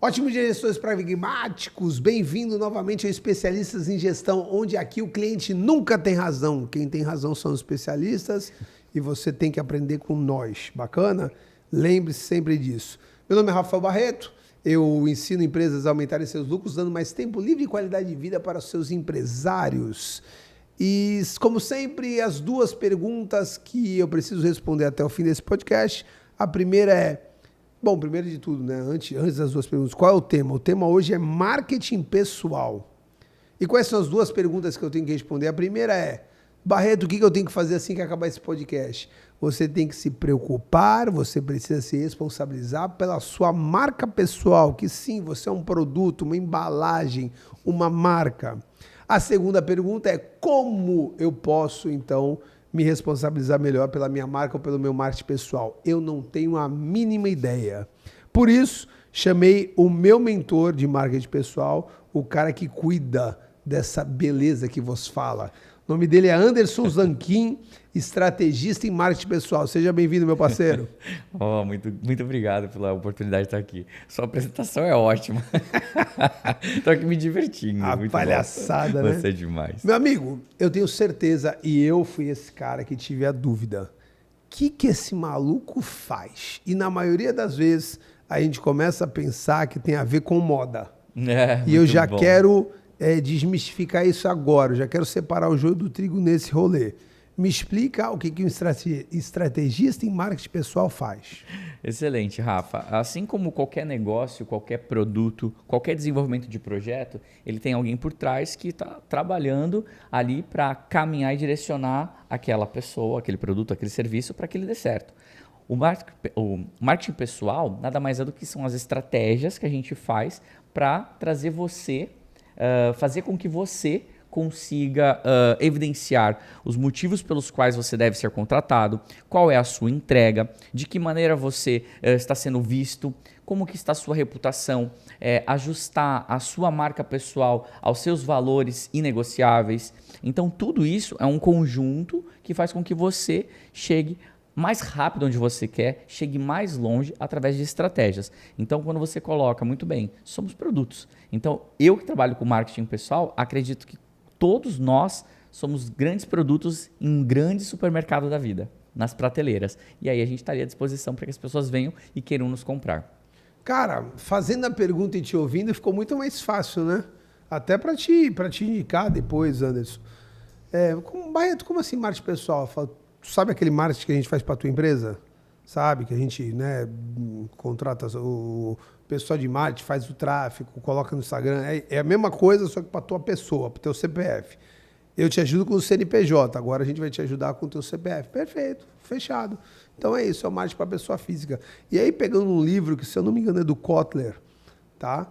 Ótimo dia, gestores pragmáticos. Bem-vindo novamente ao Especialistas em Gestão, onde aqui o cliente nunca tem razão. Quem tem razão são os especialistas e você tem que aprender com nós. Bacana? Lembre-se sempre disso. Meu nome é Rafael Barreto. Eu ensino empresas a aumentarem seus lucros, dando mais tempo livre e qualidade de vida para os seus empresários. E, como sempre, as duas perguntas que eu preciso responder até o fim desse podcast. A primeira é... Bom, primeiro de tudo, né? Antes das duas perguntas, qual é o tema? O tema hoje é marketing pessoal. E quais são as duas perguntas que eu tenho que responder? A primeira é, Barreto, o que eu tenho que fazer assim que acabar esse podcast? Você tem que se preocupar, você precisa se responsabilizar pela sua marca pessoal, que sim, você é um produto, uma embalagem, uma marca. A segunda pergunta é como eu posso, então, me responsabilizar melhor pela minha marca ou pelo meu marketing pessoal. Eu não tenho a mínima ideia. Por isso, chamei o meu mentor de marketing pessoal, o cara que cuida dessa beleza que vos fala. O nome dele é Anderson Zanquim, estrategista em marketing pessoal. Seja bem-vindo, meu parceiro. Muito obrigado pela oportunidade de estar aqui. Sua apresentação é ótima. Estou aqui me divertindo. A muito palhaçada, bom. né? Você é demais. Meu amigo, eu tenho certeza, e eu fui esse cara que tive a dúvida. O que esse maluco faz? E na maioria das vezes, a gente começa a pensar que tem a ver com moda. E eu já quero desmistificar isso agora. Eu já quero separar o joio do trigo nesse rolê. Me explica o que um estrategista em marketing pessoal faz. Excelente, Rafa. Assim como qualquer negócio, qualquer produto, qualquer desenvolvimento de projeto, ele tem alguém por trás que está trabalhando ali para caminhar e direcionar aquela pessoa, aquele produto, aquele serviço para que ele dê certo. O marketing pessoal nada mais é do que são as estratégias que a gente faz para trazer você, fazer com que você consiga evidenciar os motivos pelos quais você deve ser contratado, qual é a sua entrega, de que maneira você está sendo visto, como que está a sua reputação, ajustar a sua marca pessoal aos seus valores inegociáveis. Então, tudo isso é um conjunto que faz com que você chegue mais rápido onde você quer, chegue mais longe através de estratégias. Então, quando você coloca, muito bem, somos produtos. Então, eu que trabalho com marketing pessoal, acredito que todos nós somos grandes produtos em um grande supermercado da vida, nas prateleiras. E aí a gente estaria à disposição para que as pessoas venham e queiram nos comprar. Cara, fazendo a pergunta e te ouvindo, ficou muito mais fácil, né? Até para te indicar depois, Anderson. Barreto, como assim marketing pessoal? Tu sabe aquele marketing que a gente faz para tua empresa? Sabe? Que a gente contrata o pessoal de marketing, faz o tráfego, coloca no Instagram. É a mesma coisa, só que para tua pessoa, para o teu CPF. Eu te ajudo com o CNPJ, agora a gente vai te ajudar com o teu CPF. Perfeito, fechado. Então é isso, é o marketing para pessoa física. E aí, pegando um livro que, se eu não me engano, é do Kotler, tá?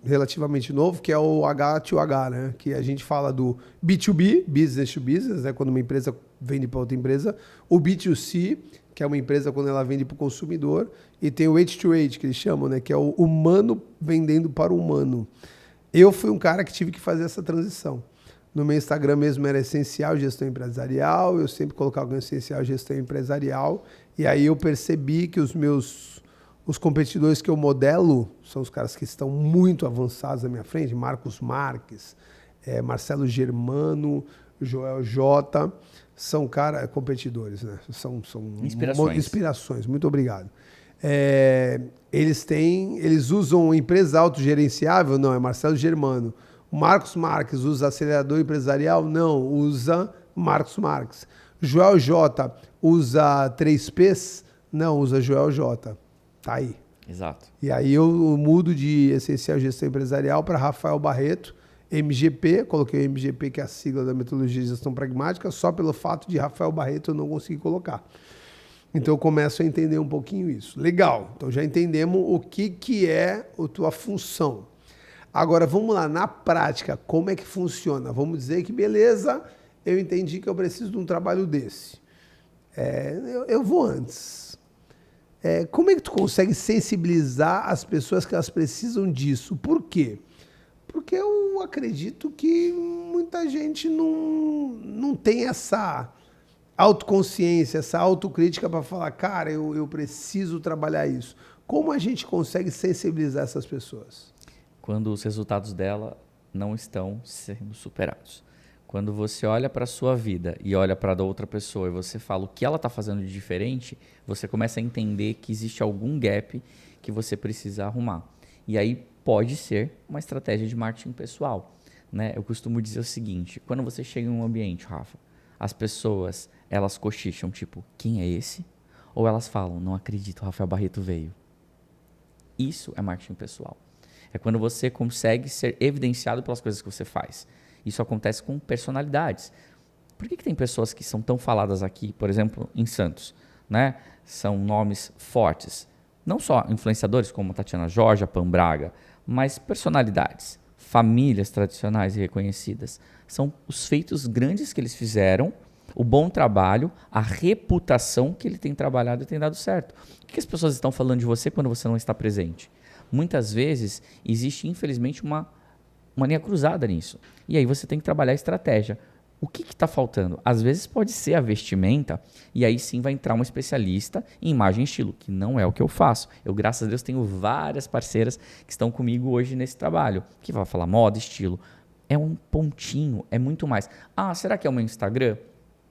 Relativamente novo, que é o H2H, né? Que a gente fala do B2B, business to business, né? Quando uma empresa vende para outra empresa, o B2C, que é uma empresa quando ela vende para o consumidor, e tem o H2H, que eles chamam, né? Que é o humano vendendo para o humano. Eu fui um cara que tive que fazer essa transição. No meu Instagram mesmo era essencial gestão empresarial, eu sempre colocava essencial gestão empresarial, e aí eu percebi que os competidores que eu modelo são os caras que estão muito avançados à minha frente, Marcos Marques, Marcelo Germano, Joel J, são competidores, né? São inspirações. Muito obrigado. Eles usam empresa autogerenciável? Não, é Marcelo Germano. O Marcos Marques usa acelerador empresarial? Não, usa Marcos Marques. Joel J usa 3Ps? Não, usa Joel J. Tá aí. Exato. E aí eu mudo de essencial gestão empresarial para Rafael Barreto, MGP, coloquei o MGP, que é a sigla da metodologia de gestão pragmática, só pelo fato de Rafael Barreto eu não consegui colocar. Então eu começo a entender um pouquinho isso. Legal, então já entendemos o que é a tua função. Agora vamos lá, na prática, como é que funciona? Vamos dizer que beleza, eu entendi que eu preciso de um trabalho desse. Eu vou antes. Como é que tu consegue sensibilizar as pessoas que elas precisam disso? Por quê? Porque eu acredito que muita gente não tem essa autoconsciência, essa autocrítica para falar, cara, eu preciso trabalhar isso. Como a gente consegue sensibilizar essas pessoas? Quando os resultados dela não estão sendo superados. Quando você olha para a sua vida e olha para a da outra pessoa e você fala o que ela está fazendo de diferente, você começa a entender que existe algum gap que você precisa arrumar. E aí pode ser uma estratégia de marketing pessoal, né? Eu costumo dizer o seguinte, quando você chega em um ambiente, Rafa, as pessoas, elas cochicham, tipo, quem é esse? Ou elas falam, não acredito, o Rafael Barreto veio. Isso é marketing pessoal. É quando você consegue ser evidenciado pelas coisas que você faz. Isso acontece com personalidades. Por que tem pessoas que são tão faladas aqui, por exemplo, em Santos, né? São nomes fortes. Não só influenciadores como Tatiana Jorge, Pam Braga, mas personalidades, famílias tradicionais e reconhecidas. São os feitos grandes que eles fizeram, o bom trabalho, a reputação que ele tem trabalhado e tem dado certo. O que as pessoas estão falando de você quando você não está presente? Muitas vezes existe, infelizmente, uma linha cruzada nisso. E aí você tem que trabalhar a estratégia. O que está faltando? Às vezes pode ser a vestimenta, e aí sim vai entrar um especialista em imagem e estilo, que não é o que eu faço. Eu, graças a Deus, tenho várias parceiras que estão comigo hoje nesse trabalho, que vai falar moda, estilo. É um pontinho, é muito mais. Ah, será que é o meu Instagram?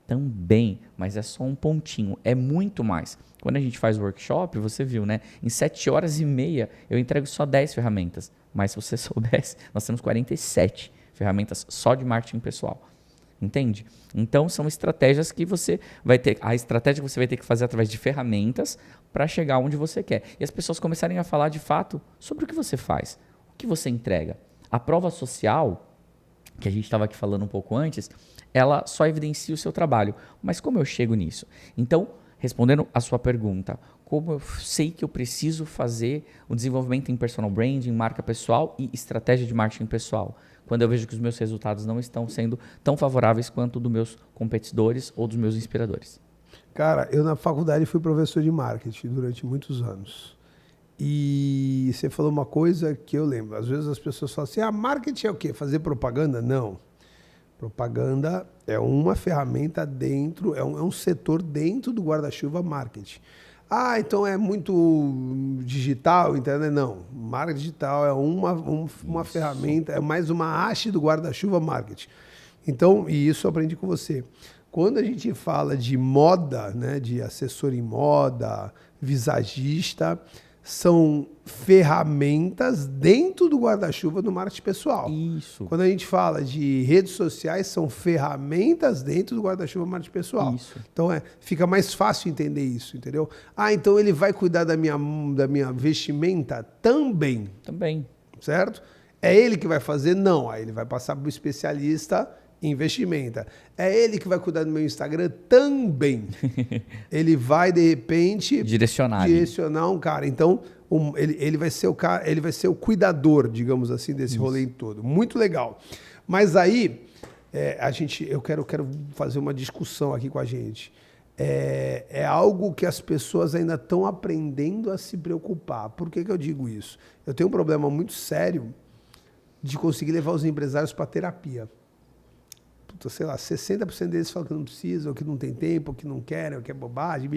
Também, mas é só um pontinho, é muito mais. Quando a gente faz workshop, você viu, né? Em 7 horas e meia, eu entrego só 10 ferramentas. Mas se você soubesse, nós temos 47 ferramentas só de marketing pessoal. Entende? Então, são estratégias que você vai ter. A estratégia que você vai ter que fazer através de ferramentas para chegar onde você quer. E as pessoas começarem a falar de fato sobre o que você faz, o que você entrega. A prova social, que a gente estava aqui falando um pouco antes, ela só evidencia o seu trabalho. Mas como eu chego nisso? Então, respondendo a sua pergunta, como eu sei que eu preciso fazer o desenvolvimento em personal branding, marca pessoal e estratégia de marketing pessoal? Quando eu vejo que os meus resultados não estão sendo tão favoráveis quanto dos meus competidores ou dos meus inspiradores. Cara, eu na faculdade fui professor de marketing durante muitos anos. E você falou uma coisa que eu lembro. Às vezes as pessoas falam assim, marketing é o quê? Fazer propaganda? Não. Propaganda é uma ferramenta dentro, é um setor dentro do guarda-chuva marketing. Então é muito digital, internet? Não. Marketing digital é uma ferramenta, é mais uma haste do guarda-chuva marketing. Então, e isso eu aprendi com você. Quando a gente fala de moda, né, de assessor em moda, visagista, são ferramentas dentro do guarda-chuva do marketing pessoal. Isso. Quando a gente fala de redes sociais, são ferramentas dentro do guarda-chuva do marketing pessoal. Isso. Então, fica mais fácil entender isso, entendeu? Então ele vai cuidar da minha vestimenta também. Também. Certo? É ele que vai fazer? Não. Aí ele vai passar para o especialista em vestimenta. É ele que vai cuidar do meu Instagram também. Ele vai, de repente, direcionar um cara. Então, ele vai ser o cara, ele vai ser o cuidador, digamos assim, desse rolê todo. Muito legal. Mas aí, eu quero fazer uma discussão aqui com a gente. É algo que as pessoas ainda estão aprendendo a se preocupar. Por que eu digo isso? Eu tenho um problema muito sério de conseguir levar os empresários para terapia. Sei lá, 60% deles falam que não precisam, que não tem tempo, que não querem, que é bobagem,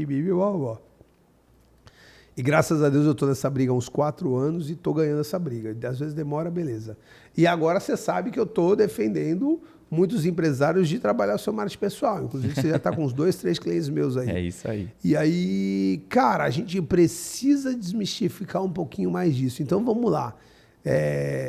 E graças a Deus eu estou nessa briga há uns 4 anos e estou ganhando essa briga. Às vezes demora, beleza. E agora você sabe que eu estou defendendo muitos empresários de trabalhar o seu marketing pessoal. Inclusive você já está com uns 2, 3 clientes meus aí. É isso aí. E aí, cara, a gente precisa desmistificar um pouquinho mais disso. Então vamos lá.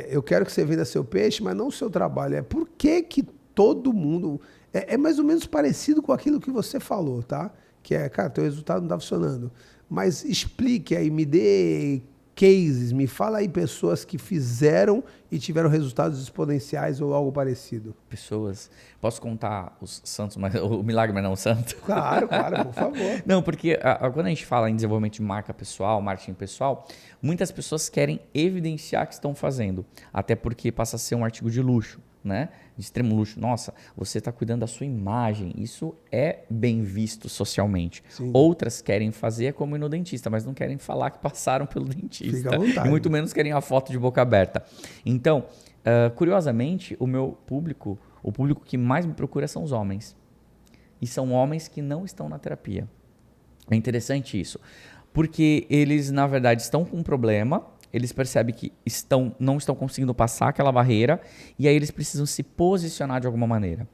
Eu quero que você venda seu peixe, mas não o seu trabalho. Por que todo mundo... É mais ou menos parecido com aquilo que você falou, tá? Que cara, teu resultado não está funcionando. Mas explique aí, me dê cases, me fala aí pessoas que fizeram e tiveram resultados exponenciais ou algo parecido. Pessoas... Posso contar os santos, mas o milagre, mas não o santo? Claro, por favor. Não, porque quando a gente fala em desenvolvimento de marca pessoal, marketing pessoal, muitas pessoas querem evidenciar que estão fazendo. Até porque passa a ser um artigo de luxo, né? De extremo luxo. Nossa, você está cuidando da sua imagem. Isso é bem visto socialmente. Sim. Outras querem fazer como ir no dentista, mas não querem falar que passaram pelo dentista. Fica à vontade. E muito menos querem a foto de boca aberta. Então, curiosamente, o meu público, o público que mais me procura são os homens. E são homens que não estão na terapia. É interessante isso. Porque eles, na verdade, estão com um problema, eles percebem que não estão conseguindo passar aquela barreira e aí eles precisam se posicionar de alguma maneira.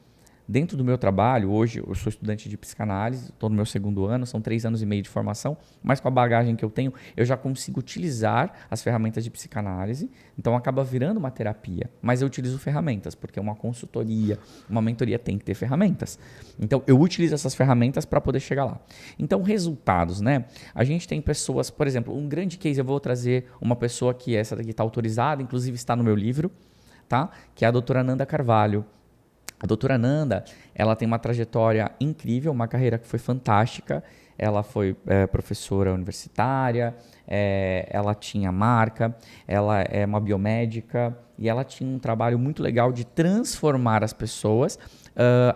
Dentro do meu trabalho, hoje eu sou estudante de psicanálise, estou no meu 2º ano, são 3 anos e meio de formação, mas com a bagagem que eu tenho, eu já consigo utilizar as ferramentas de psicanálise, então acaba virando uma terapia. Mas eu utilizo ferramentas, porque uma consultoria, uma mentoria tem que ter ferramentas. Então eu utilizo essas ferramentas para poder chegar lá. Então resultados, né? A gente tem pessoas, por exemplo, um grande case, eu vou trazer uma pessoa que essa daqui está autorizada, inclusive está no meu livro, tá? Que é a doutora Nanda Carvalho. A doutora Nanda, ela tem uma trajetória incrível, uma carreira que foi fantástica. Ela foi professora universitária, ela tinha marca, ela é uma biomédica e ela tinha um trabalho muito legal de transformar as pessoas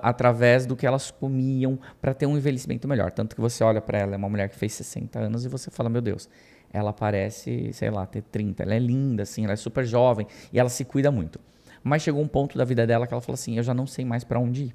através do que elas comiam para ter um envelhecimento melhor. Tanto que você olha para ela, é uma mulher que fez 60 anos e você fala, meu Deus, ela parece, sei lá, ter 30. Ela é linda, assim, ela é super jovem e ela se cuida muito. Mas chegou um ponto da vida dela que ela falou assim, eu já não sei mais para onde ir.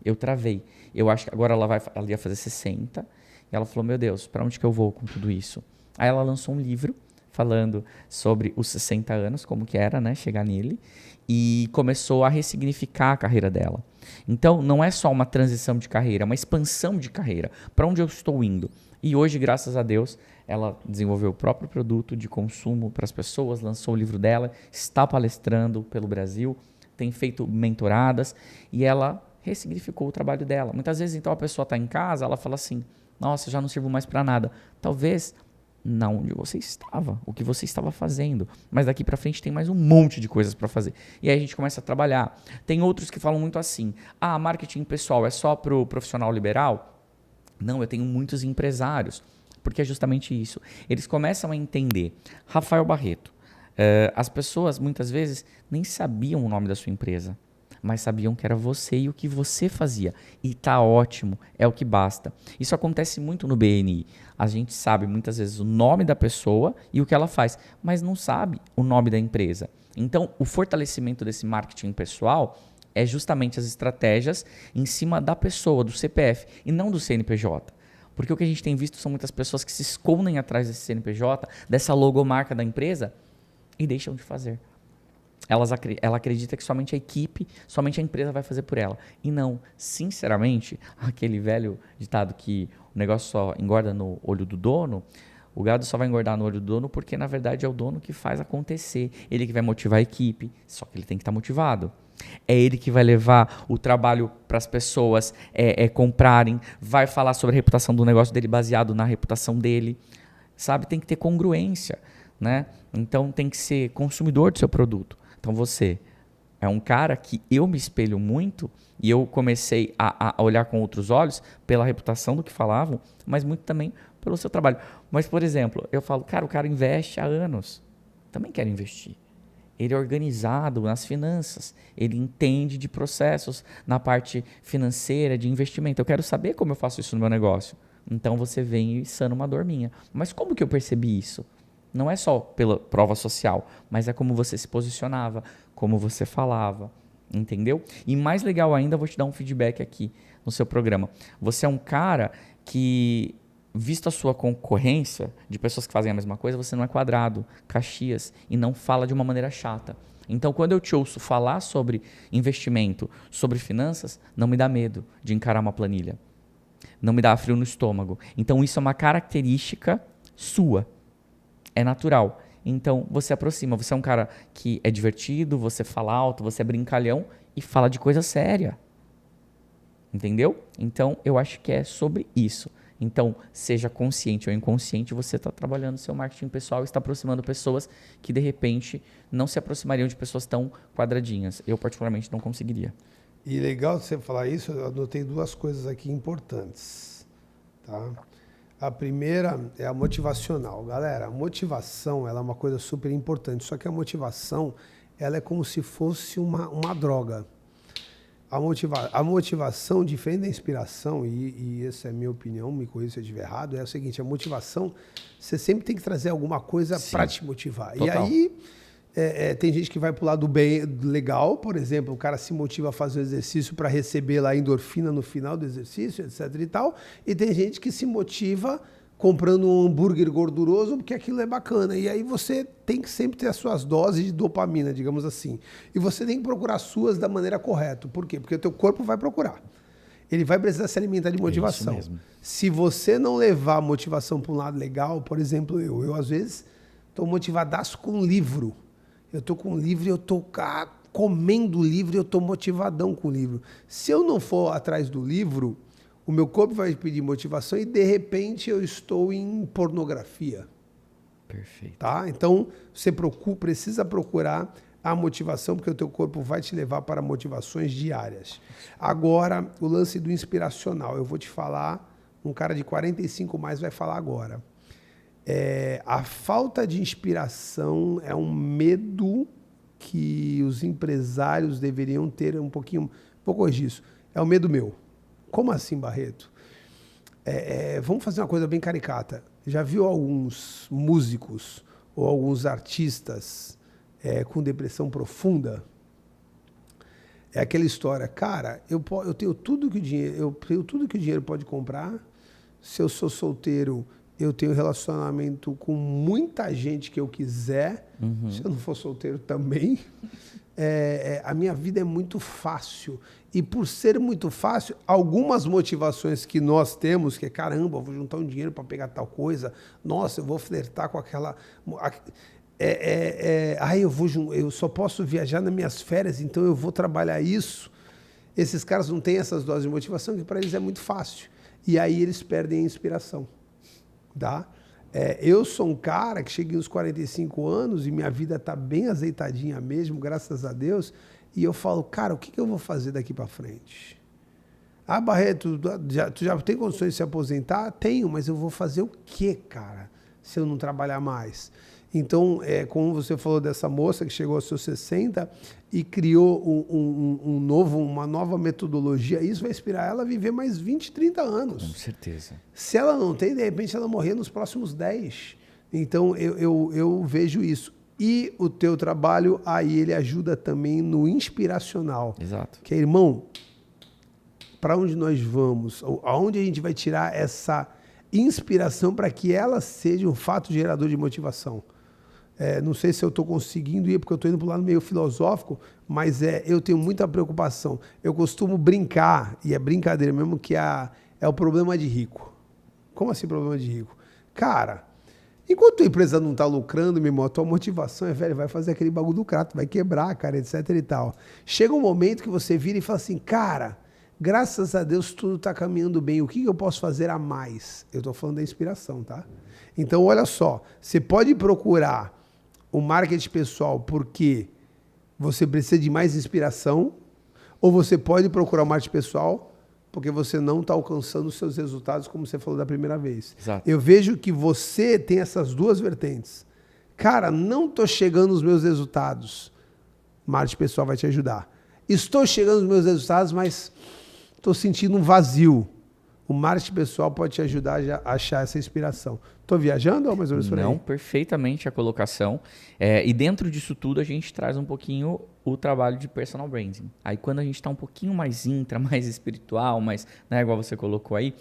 Eu travei. Eu acho que agora ela ia fazer 60. E ela falou, meu Deus, para onde que eu vou com tudo isso? Aí ela lançou um livro falando sobre os 60 anos, como que era, né, chegar nele. E começou a ressignificar a carreira dela. Então, não é só uma transição de carreira, é uma expansão de carreira. Para onde eu estou indo? E hoje, graças a Deus, ela desenvolveu o próprio produto de consumo para as pessoas, lançou o livro dela, está palestrando pelo Brasil, tem feito mentoradas e ela ressignificou o trabalho dela. Muitas vezes, então, a pessoa está em casa, ela fala assim, nossa, já não sirvo mais para nada. Talvez não onde você estava, o que você estava fazendo. Mas daqui para frente tem mais um monte de coisas para fazer. E aí a gente começa a trabalhar. Tem outros que falam muito assim, marketing pessoal é só para o profissional liberal? Não, eu tenho muitos empresários. Porque é justamente isso. Eles começam a entender. Rafael Barreto, as pessoas muitas vezes nem sabiam o nome da sua empresa, mas sabiam que era você e o que você fazia. E tá ótimo, é o que basta. Isso acontece muito no BNI. A gente sabe muitas vezes o nome da pessoa e o que ela faz, mas não sabe o nome da empresa. Então, o fortalecimento desse marketing pessoal é justamente as estratégias em cima da pessoa, do CPF, e não do CNPJ. Porque o que a gente tem visto são muitas pessoas que se escondem atrás desse CNPJ, dessa logomarca da empresa, e deixam de fazer. Ela acredita que somente a equipe, somente a empresa vai fazer por ela. E não, sinceramente, aquele velho ditado que o negócio só engorda no olho do dono, o gado só vai engordar no olho do dono porque, na verdade, é o dono que faz acontecer. Ele que vai motivar a equipe, só que ele tem que estar motivado. É ele que vai levar o trabalho para as pessoas comprarem, vai falar sobre a reputação do negócio dele baseado na reputação dele, sabe? Tem que ter congruência, né? Então tem que ser consumidor do seu produto. Então você é um cara que eu me espelho muito e eu comecei a olhar com outros olhos pela reputação do que falavam, mas muito também pelo seu trabalho. Mas, por exemplo, eu falo, cara, o cara investe há anos, também quero investir. Ele é organizado nas finanças, ele entende de processos na parte financeira, de investimento. Eu quero saber como eu faço isso no meu negócio. Então você vem e sana uma dor minha. Mas como que eu percebi isso? Não é só pela prova social, mas é como você se posicionava, como você falava, entendeu? E mais legal ainda, eu vou te dar um feedback aqui no seu programa. Você é um cara que, visto a sua concorrência de pessoas que fazem a mesma coisa, você não é quadrado, Caxias, e não fala de uma maneira chata. Então, quando eu te ouço falar sobre investimento, sobre finanças, não me dá medo de encarar uma planilha. Não me dá frio no estômago. Então, isso é uma característica sua. É natural. Então, você aproxima. Você é um cara que é divertido, você fala alto, você é brincalhão e fala de coisa séria. Entendeu? Então, eu acho que é sobre isso. Então, seja consciente ou inconsciente, você está trabalhando seu marketing pessoal e está aproximando pessoas que, de repente, não se aproximariam de pessoas tão quadradinhas. Eu, particularmente, não conseguiria. E legal você falar isso, eu anotei 2 coisas aqui importantes. Tá? A primeira é a motivacional. Galera, a motivação ela é uma coisa super importante, só que a motivação ela é como se fosse uma droga. A motivação, diferente da inspiração, e essa é a minha opinião, me corrija se eu estiver errado, é o seguinte, a motivação, você sempre tem que trazer alguma coisa para te motivar. Total. E aí, tem gente que vai pro lado bem legal, por exemplo, o cara se motiva a fazer o exercício para receber lá a endorfina no final do exercício, etc e tal, e tem gente que se motiva comprando um hambúrguer gorduroso porque aquilo é bacana. E aí você tem que sempre ter as suas doses de dopamina, digamos assim. E você tem que procurar as suas da maneira correta. Por quê? Porque o teu corpo vai procurar. Ele vai precisar se alimentar de motivação. Se você não levar a motivação para um lado legal, por exemplo, eu às vezes estou motivadaço com um livro. Eu estou com um livro e eu estou comendo o livro e eu estou motivadão com o livro. Se eu não for atrás do livro, o meu corpo vai pedir motivação e, de repente, eu estou em pornografia. Perfeito. Tá? Então, você precisa procurar a motivação, porque o teu corpo vai te levar para motivações diárias. Agora, o lance do inspiracional. Eu vou te falar, um cara de 45 mais vai falar agora. A falta de inspiração é um medo que os empresários deveriam ter um pouquinho... Vou corrigir isso. É um medo meu. Como assim, Barreto? Vamos fazer uma coisa bem caricata. Já viu alguns músicos ou alguns artistas com depressão profunda? É aquela história, cara, eu tenho tudo que o dinheiro pode comprar. Se eu sou solteiro, eu tenho relacionamento com muita gente que eu quiser. Uhum. Se eu não for solteiro também. A minha vida é muito fácil. E por ser muito fácil, algumas motivações que nós temos, que é caramba, eu vou juntar um dinheiro para pegar tal coisa, nossa, eu vou flertar com aquela... eu só posso viajar nas minhas férias, então eu vou trabalhar isso. Esses caras não têm essas doses de motivação, que para eles é muito fácil. E aí eles perdem a inspiração. Tá? Eu sou um cara que cheguei aos 45 anos e minha vida está bem azeitadinha mesmo, graças a Deus, e eu falo, cara, o que eu vou fazer daqui para frente? Ah, Barreto, tu já tem condições de se aposentar? Tenho, mas eu vou fazer o quê, cara, se eu não trabalhar mais? Então, como você falou dessa moça que chegou aos seus 60 e criou uma nova metodologia, isso vai inspirar ela a viver mais 20, 30 anos. Com certeza. Se ela não tem, de repente ela morrer nos próximos 10. Então, eu vejo isso. E o teu trabalho, aí ele ajuda também no inspiracional. Exato. Que é, irmão, para onde nós vamos? Aonde a gente vai tirar essa inspiração para que ela seja um fato gerador de motivação? Não sei se eu estou conseguindo ir, porque eu estou indo para um lado meio filosófico, mas eu tenho muita preocupação. Eu costumo brincar, e é brincadeira mesmo, que é o problema de rico. Como assim problema de rico? Cara, enquanto a empresa não está lucrando, meu irmão, a tua motivação velho, vai fazer aquele bagulho do crato, vai quebrar, cara, etc e tal. Chega um momento que você vira e fala assim, cara, graças a Deus tudo está caminhando bem, o que eu posso fazer a mais? Eu estou falando da inspiração, tá? Então, olha só, você pode procurar o marketing pessoal porque você precisa de mais inspiração, ou você pode procurar o marketing pessoal porque você não está alcançando os seus resultados, como você falou da primeira vez. Exato. Eu vejo que você tem essas duas vertentes. Cara, não estou chegando nos meus resultados. Marketing pessoal vai te ajudar. Estou chegando nos meus resultados, mas estou sentindo um vazio. O marketing pessoal pode te ajudar a achar essa inspiração. Estou viajando ou mais ou menos por aí? Não, perfeitamente a colocação. E dentro disso tudo a gente traz um pouquinho o trabalho de personal branding. Aí quando a gente está um pouquinho mais intra, mais espiritual, mais, né, igual você colocou aí,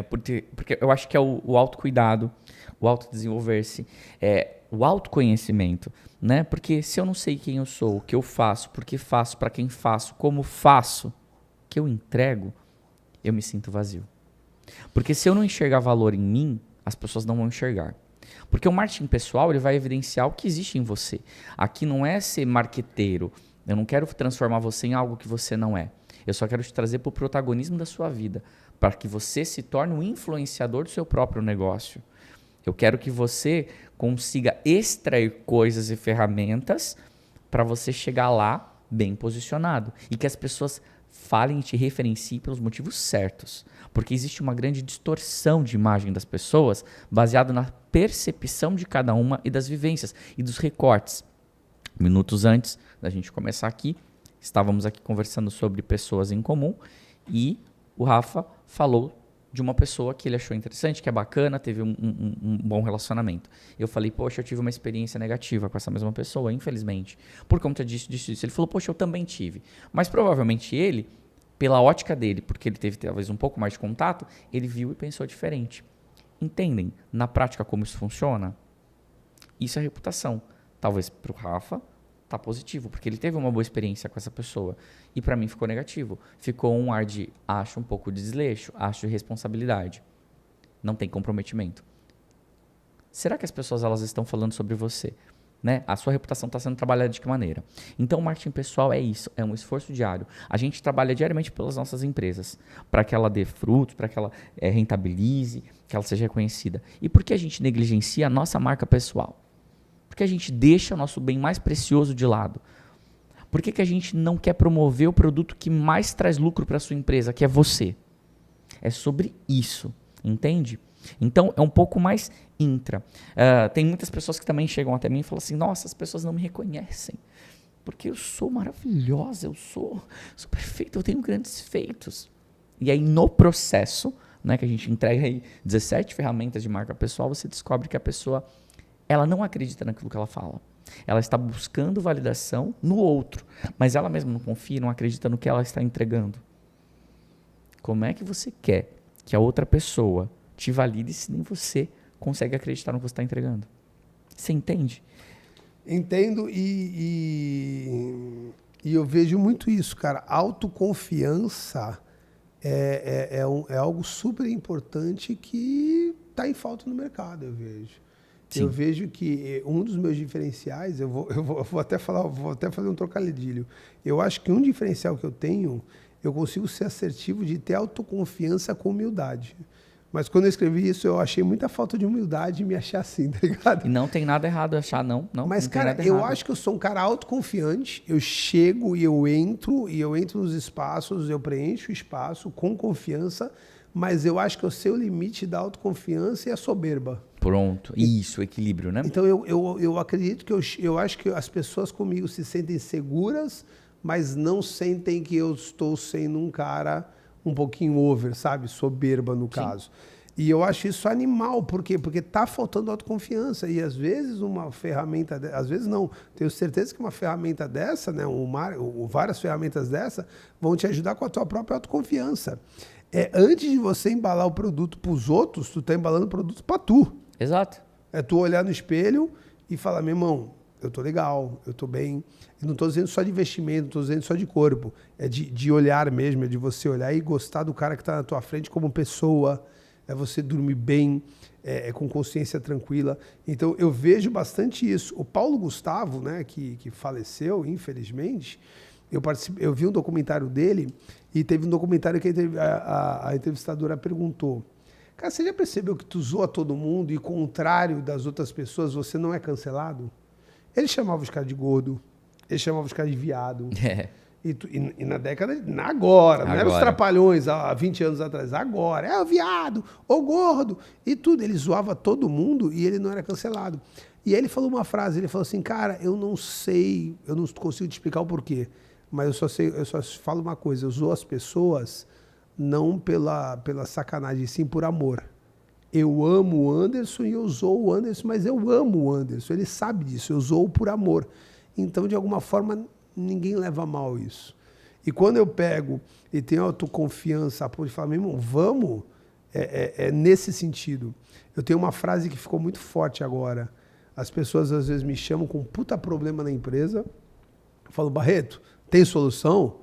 porque eu acho que é o autocuidado, o autodesenvolver-se, o autoconhecimento, né? Porque se eu não sei quem eu sou, o que eu faço, por que faço, para quem faço, como faço, o que eu entrego, eu me sinto vazio. Porque se eu não enxergar valor em mim, as pessoas não vão enxergar. Porque o marketing pessoal ele vai evidenciar o que existe em você. Aqui não é ser marqueteiro. Eu não quero transformar você em algo que você não é. Eu só quero te trazer para o protagonismo da sua vida, para que você se torne um influenciador do seu próprio negócio. Eu quero que você consiga extrair coisas e ferramentas para você chegar lá bem posicionado. E que as pessoas falem e te referenciem pelos motivos certos. Porque existe uma grande distorção de imagem das pessoas baseado na percepção de cada uma e das vivências e dos recortes. Minutos antes da gente começar aqui, estávamos aqui conversando sobre pessoas em comum e o Rafa falou de uma pessoa que ele achou interessante, que é bacana, teve um bom relacionamento. Eu falei, poxa, eu tive uma experiência negativa com essa mesma pessoa, infelizmente. Por conta disso. Ele falou, poxa, eu também tive. Mas provavelmente ele, pela ótica dele, porque ele teve talvez um pouco mais de contato, ele viu e pensou diferente. entendem na prática como isso funciona? Isso é reputação. Talvez para o Rafa tá positivo, porque ele teve uma boa experiência com essa pessoa. E para mim ficou negativo. Ficou um ar de acho um pouco de desleixo, acho de responsabilidade. Não tem comprometimento. Será que as pessoas elas estão falando sobre você? Né? A sua reputação está sendo trabalhada de que maneira? Então, o marketing pessoal é isso, é um esforço diário. A gente trabalha diariamente pelas nossas empresas, para que ela dê frutos, para que ela rentabilize, que ela seja reconhecida. E por que a gente negligencia a nossa marca pessoal? Porque a gente deixa o nosso bem mais precioso de lado. Por que a gente não quer promover o produto que mais traz lucro para a sua empresa, que é você? É sobre isso, entende? Então, é um pouco mais intra. Tem muitas pessoas que também chegam até mim e falam assim, nossa, as pessoas não me reconhecem, porque eu sou maravilhosa, eu sou perfeita, eu tenho grandes feitos. E aí, no processo, né, que a gente entrega aí 17 ferramentas de marca pessoal, você descobre que a pessoa ela não acredita naquilo que ela fala. Ela está buscando validação no outro, mas ela mesma não confia, não acredita no que ela está entregando. Como é que você quer que a outra pessoa te valide se nem você consegue acreditar no que você está entregando? Você entende? Entendo e eu vejo muito isso, cara. Autoconfiança é algo super importante que está em falta no mercado, eu vejo. Sim. Eu vejo que um dos meus diferenciais, eu vou até fazer um trocadilho. Eu acho que um diferencial que eu tenho, eu consigo ser assertivo de ter autoconfiança com humildade. Mas quando eu escrevi isso, eu achei muita falta de humildade em me achar assim, tá ligado? E não tem nada errado achar, não. Mas, não cara, eu acho que eu sou um cara autoconfiante. Eu chego e eu entro nos espaços, eu preencho o espaço com confiança, mas eu acho que eu sei o limite da autoconfiança e a soberba. Pronto. Isso, equilíbrio, né? Então, eu acredito que eu acho que as pessoas comigo se sentem seguras, mas não sentem que eu estou sendo um cara um pouquinho over, sabe? Soberba, no caso. E eu acho isso animal. Por quê? Porque tá faltando autoconfiança. E às vezes uma ferramenta... Às vezes não. Tenho certeza que uma ferramenta dessa, né? Várias ferramentas dessa vão te ajudar com a tua própria autoconfiança. Antes de você embalar o produto para os outros, tu tá embalando o produto para tu. Exato. É tu olhar no espelho e falar, meu irmão, eu tô legal, eu tô bem. E não tô dizendo só de investimento, não tô dizendo só de corpo. É de olhar mesmo, é de você olhar e gostar do cara que tá na tua frente como pessoa. É você dormir bem, com consciência tranquila. Então, eu vejo bastante isso. O Paulo Gustavo, né, que faleceu, infelizmente, eu vi um documentário dele e teve um documentário que a entrevistadora perguntou, cara, você já percebeu que tu zoa todo mundo e, contrário das outras pessoas, você não é cancelado? Ele chamava os caras de gordo, ele chamava os caras de viado. E na década, agora, não eram os trapalhões há 20 anos atrás, agora, é o viado, o gordo, e tudo. Ele zoava todo mundo e ele não era cancelado. E aí ele falou uma frase, ele falou assim, cara, eu não sei, eu não consigo te explicar o porquê, mas eu só falo uma coisa, eu zoo as pessoas não pela sacanagem, sim por amor. Eu amo o Anderson e eu zoo o Anderson, mas eu amo o Anderson, ele sabe disso, eu zoo por amor. Então, de alguma forma, ninguém leva mal isso. E quando eu pego e tenho autoconfiança a ponto de falar, meu irmão, vamos, é nesse sentido. Eu tenho uma frase que ficou muito forte agora. As pessoas às vezes me chamam com um puta problema na empresa. Eu falo, Barreto, tem solução?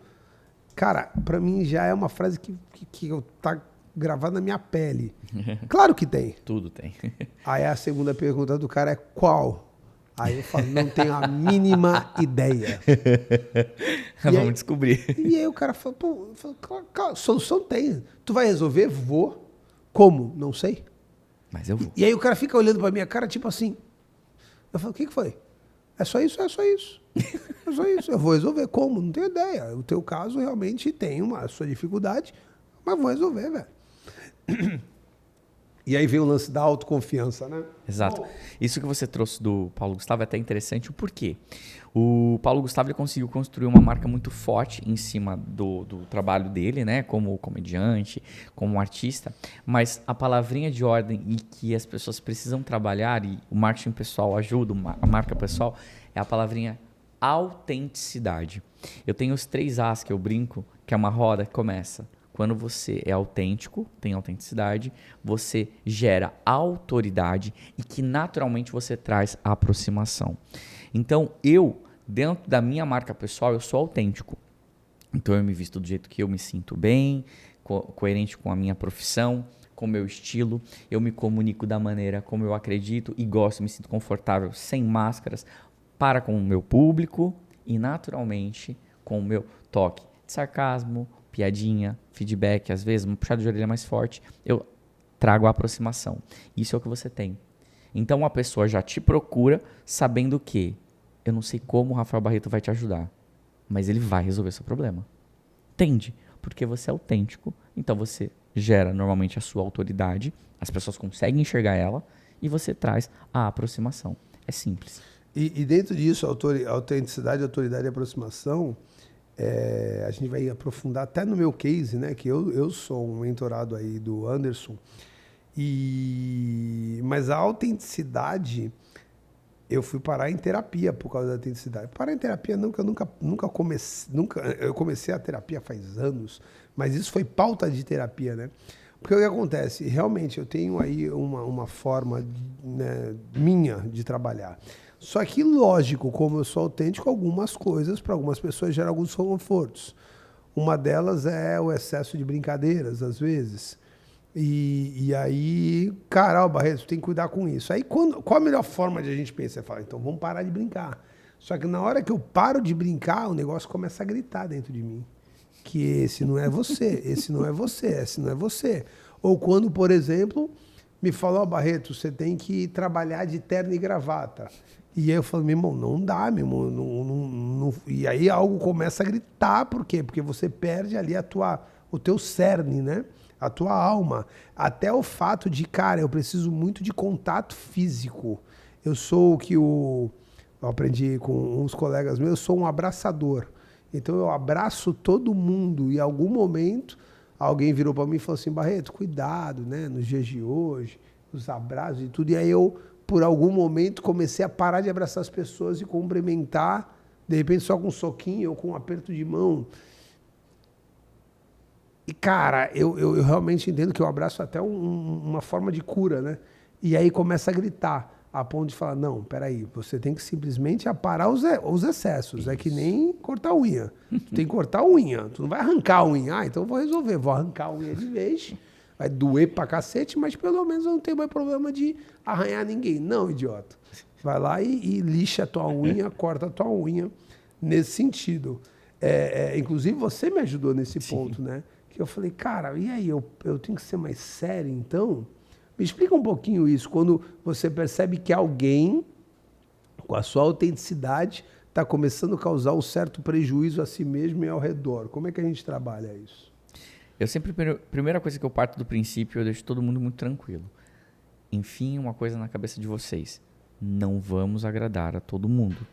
Cara, para mim já é uma frase que tá gravada na minha pele. Claro que tem. Tudo tem. Aí a segunda pergunta do cara é qual? Aí eu falo, não tenho a mínima ideia. Vamos descobrir. E aí o cara fala, pô, claro, solução tem. Tu vai resolver? Vou. Como? Não sei. Mas eu vou. E aí o cara fica olhando pra minha cara, tipo assim. Eu falo, o que foi? É só isso? É só isso. É só isso. Eu vou resolver. Como? Não tenho ideia. O teu caso realmente tem a sua dificuldade, mas vou resolver, velho. E aí vem o lance da autoconfiança, né? Exato. Isso que você trouxe do Paulo Gustavo é até interessante. O porquê? O Paulo Gustavo ele conseguiu construir uma marca muito forte em cima do trabalho dele, né? Como comediante, como artista. Mas a palavrinha de ordem e que as pessoas precisam trabalhar, e o marketing pessoal ajuda, a marca pessoal, é a palavrinha autenticidade. Eu tenho os 3 As que eu brinco, que é uma roda que começa Quando você é autêntico, tem autenticidade, você gera autoridade e que naturalmente você traz a aproximação. Então, dentro da minha marca pessoal, eu sou autêntico. Então, eu me visto do jeito que eu me sinto bem, coerente com a minha profissão, com o meu estilo. Eu me comunico da maneira como eu acredito e gosto, me sinto confortável, sem máscaras, para com o meu público e, naturalmente, com o meu toque de sarcasmo, piadinha, feedback, às vezes, uma puxada de orelha mais forte, eu trago a aproximação. Isso é o que você tem. Então, a pessoa já te procura sabendo que eu não sei como o Rafael Barreto vai te ajudar, mas ele vai resolver seu problema. Entende? Porque você é autêntico, então você gera normalmente a sua autoridade, as pessoas conseguem enxergar ela e você traz a aproximação. É simples. E dentro disso, autenticidade, autoridade e aproximação, a gente vai aprofundar até no meu case, né? Que eu sou um mentorado aí do Anderson. Mas a autenticidade, eu fui parar em terapia por causa da autenticidade. Parar em terapia não, que eu nunca comecei, eu comecei a terapia faz anos, mas isso foi pauta de terapia, né? Porque o que acontece? Realmente, eu tenho aí uma forma, né, minha de trabalhar. Só que, lógico, como eu sou autêntico, algumas coisas, para algumas pessoas, geram alguns confortos. Uma delas é o excesso de brincadeiras, às vezes. E aí, caralho, Barreto, tem que cuidar com isso. Aí, qual a melhor forma de a gente pensar? Você fala, então vamos parar de brincar. Só que na hora que eu paro de brincar, o negócio começa a gritar dentro de mim. Que esse não é você, esse não é você, esse não é você. Ou quando, por exemplo, me falou, Barreto, você tem que trabalhar de terno e gravata. E aí eu falo, meu irmão, não dá, meu irmão. Não. E aí algo começa a gritar, por quê? Porque você perde ali o teu cerne, né? A tua alma. Até o fato de, cara, eu preciso muito de contato físico. Eu sou o que eu aprendi com uns colegas meus, eu sou um abraçador. Então eu abraço todo mundo e em algum momento alguém virou para mim e falou assim, Barreto, cuidado, né? Nos dias de hoje, os abraços e tudo. E aí eu, por algum momento, comecei a parar de abraçar as pessoas e cumprimentar, de repente só com um soquinho ou com um aperto de mão. E, cara, eu realmente entendo que o abraço é até uma forma de cura, né? E aí começa a gritar, a ponto de falar, não, peraí, você tem que simplesmente aparar os excessos. Isso. É que nem cortar a unha. Tu tem que cortar a unha, tu não vai arrancar a unha. Ah, então eu vou resolver, vou arrancar a unha de vez, vai doer pra cacete, mas pelo menos eu não tenho mais problema de arranhar ninguém. Não, idiota. Vai lá e lixa a tua unha, corta a tua unha nesse sentido. Inclusive, você me ajudou nesse ponto, né? Que eu falei, cara, e aí, eu tenho que ser mais sério, então? Me explica um pouquinho isso, quando você percebe que alguém, com a sua autenticidade, está começando a causar um certo prejuízo a si mesmo e ao redor. Como é que a gente trabalha isso? Eu sempre, primeira coisa que eu parto do princípio, eu deixo todo mundo muito tranquilo. Enfim, uma coisa na cabeça de vocês. Não vamos agradar a todo mundo.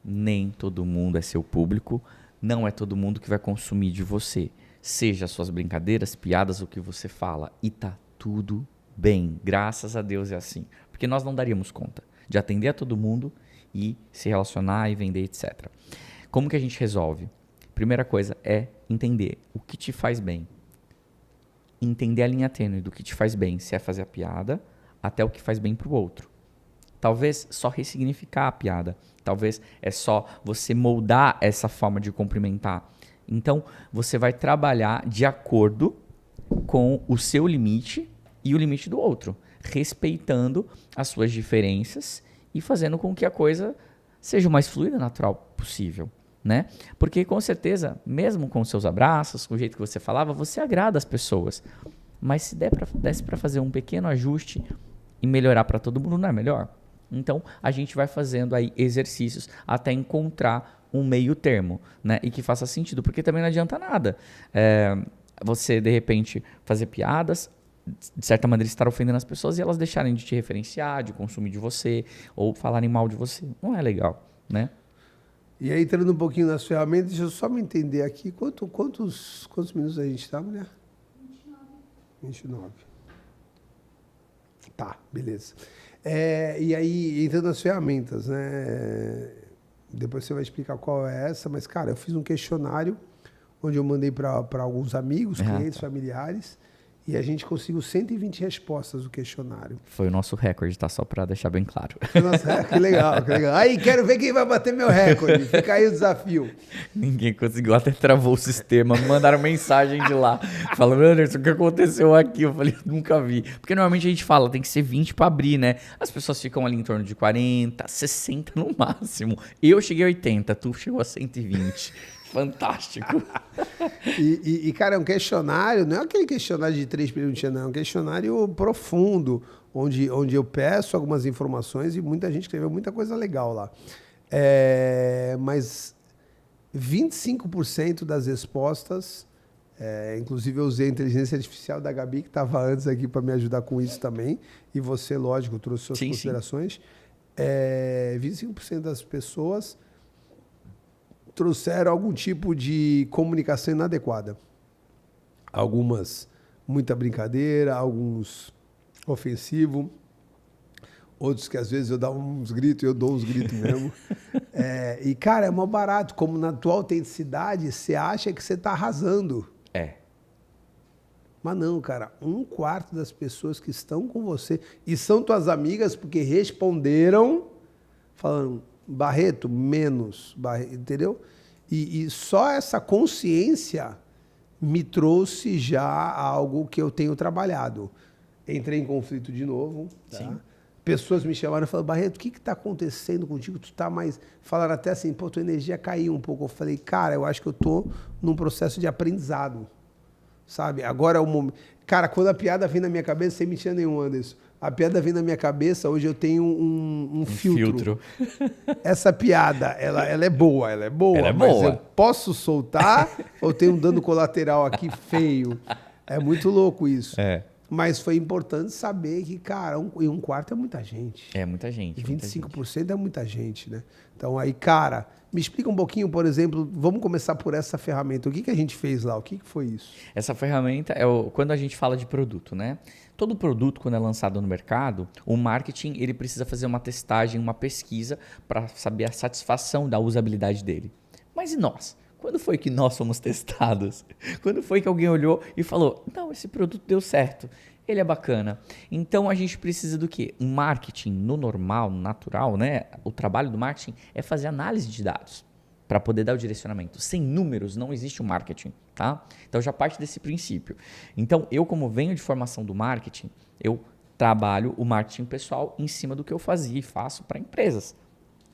Nem todo mundo é seu público, não é todo mundo que vai consumir de você. Seja as suas brincadeiras, piadas, o que você fala. E tá tudo bem. Graças a Deus é assim. Porque nós não daríamos conta de atender a todo mundo e se relacionar e vender, etc. Como que a gente resolve? Primeira coisa é entender o que te faz bem. Entender a linha tênue do que te faz bem, se é fazer a piada, até o que faz bem pro outro. Talvez só ressignificar a piada. Talvez é só você moldar essa forma de cumprimentar. Então, você vai trabalhar de acordo com o seu limite e o limite do outro, respeitando as suas diferenças e fazendo com que a coisa seja o mais fluida e natural possível, né? Porque, com certeza, mesmo com os seus abraços, com o jeito que você falava, você agrada as pessoas. Mas se desse para fazer um pequeno ajuste e melhorar para todo mundo, não é melhor? Então, a gente vai fazendo aí exercícios até encontrar um meio termo, né? E que faça sentido, porque também não adianta nada. Você, de repente, fazer piadas, de certa maneira estar ofendendo as pessoas e elas deixarem de te referenciar, de consumir de você, ou falarem mal de você. Não é legal, né? E aí, entrando um pouquinho nas ferramentas, deixa eu só me entender aqui, quantos minutos a gente está, mulher? 29. Tá, beleza. E aí, entrando nas ferramentas, né? Depois você vai explicar qual é essa, mas, cara, eu fiz um questionário onde eu mandei para alguns amigos, clientes, familiares, e a gente conseguiu 120 respostas do questionário. Foi o nosso recorde, tá? Só para deixar bem claro. Nossa, que legal, que legal. Aí, quero ver quem vai bater meu recorde. Fica aí o desafio. Ninguém conseguiu, até travou o sistema, me mandaram mensagem de lá, falando, Anderson, o que aconteceu aqui? Eu falei, nunca vi. Porque normalmente a gente fala, tem que ser 20 para abrir, né? As pessoas ficam ali em torno de 40, 60 no máximo. Eu cheguei a 80, tu chegou a 120. Fantástico. E, cara, é um questionário, não é aquele questionário de 3 perguntinhas, não. É um questionário profundo, onde eu peço algumas informações e muita gente escreveu muita coisa legal lá. Mas 25% das respostas, inclusive eu usei a inteligência artificial da Gabi, que estava antes aqui para me ajudar com isso também, e você, lógico, trouxe suas considerações. 25% das pessoas trouxeram algum tipo de comunicação inadequada. Algumas, muita brincadeira, alguns ofensivo, outros que às vezes eu dou uns gritos, eu dou uns gritos mesmo. E, cara, é mó barato. Como na tua autenticidade, você acha que você está arrasando. Mas não, cara. 1/4 das pessoas que estão com você e são tuas amigas porque responderam falando... Barreto, menos, entendeu? E só essa consciência me trouxe já algo que eu tenho trabalhado. Entrei em conflito de novo. Tá? Sim. Pessoas me chamaram e falaram, Barreto, o que está acontecendo contigo? Tu tá mais... Falaram até assim, pô, tua energia caiu um pouco. Eu falei, cara, eu acho que eu tô num processo de aprendizado. Sabe? Agora é o momento... Cara, quando a piada vem na minha cabeça, sem mentira nenhuma, Anderson, a piada vem na minha cabeça, hoje eu tenho um filtro. Essa piada, ela é boa, ela é boa. Ela é mas boa. Eu posso soltar ou tenho um dano colateral aqui feio. É muito louco isso. Mas foi importante saber que, cara, 1/4 é muita gente. É muita gente. 25% é muita gente, né? Então aí, cara, me explica um pouquinho, por exemplo, vamos começar por essa ferramenta. O que a gente fez lá? O que foi isso? Essa ferramenta quando a gente fala de produto, né? Todo produto, quando é lançado no mercado, o marketing ele precisa fazer uma testagem, uma pesquisa para saber a satisfação da usabilidade dele. Mas e nós? Quando foi que nós fomos testados? Quando foi que alguém olhou e falou, não, esse produto deu certo, ele é bacana. Então a gente precisa do quê? Um marketing no normal, no natural, né? O trabalho do marketing é fazer análise de dados para poder dar o direcionamento. Sem números não existe o marketing, tá? Então já parte desse princípio. Então eu, como venho de formação do marketing, eu trabalho o marketing pessoal em cima do que eu fazia e faço para empresas.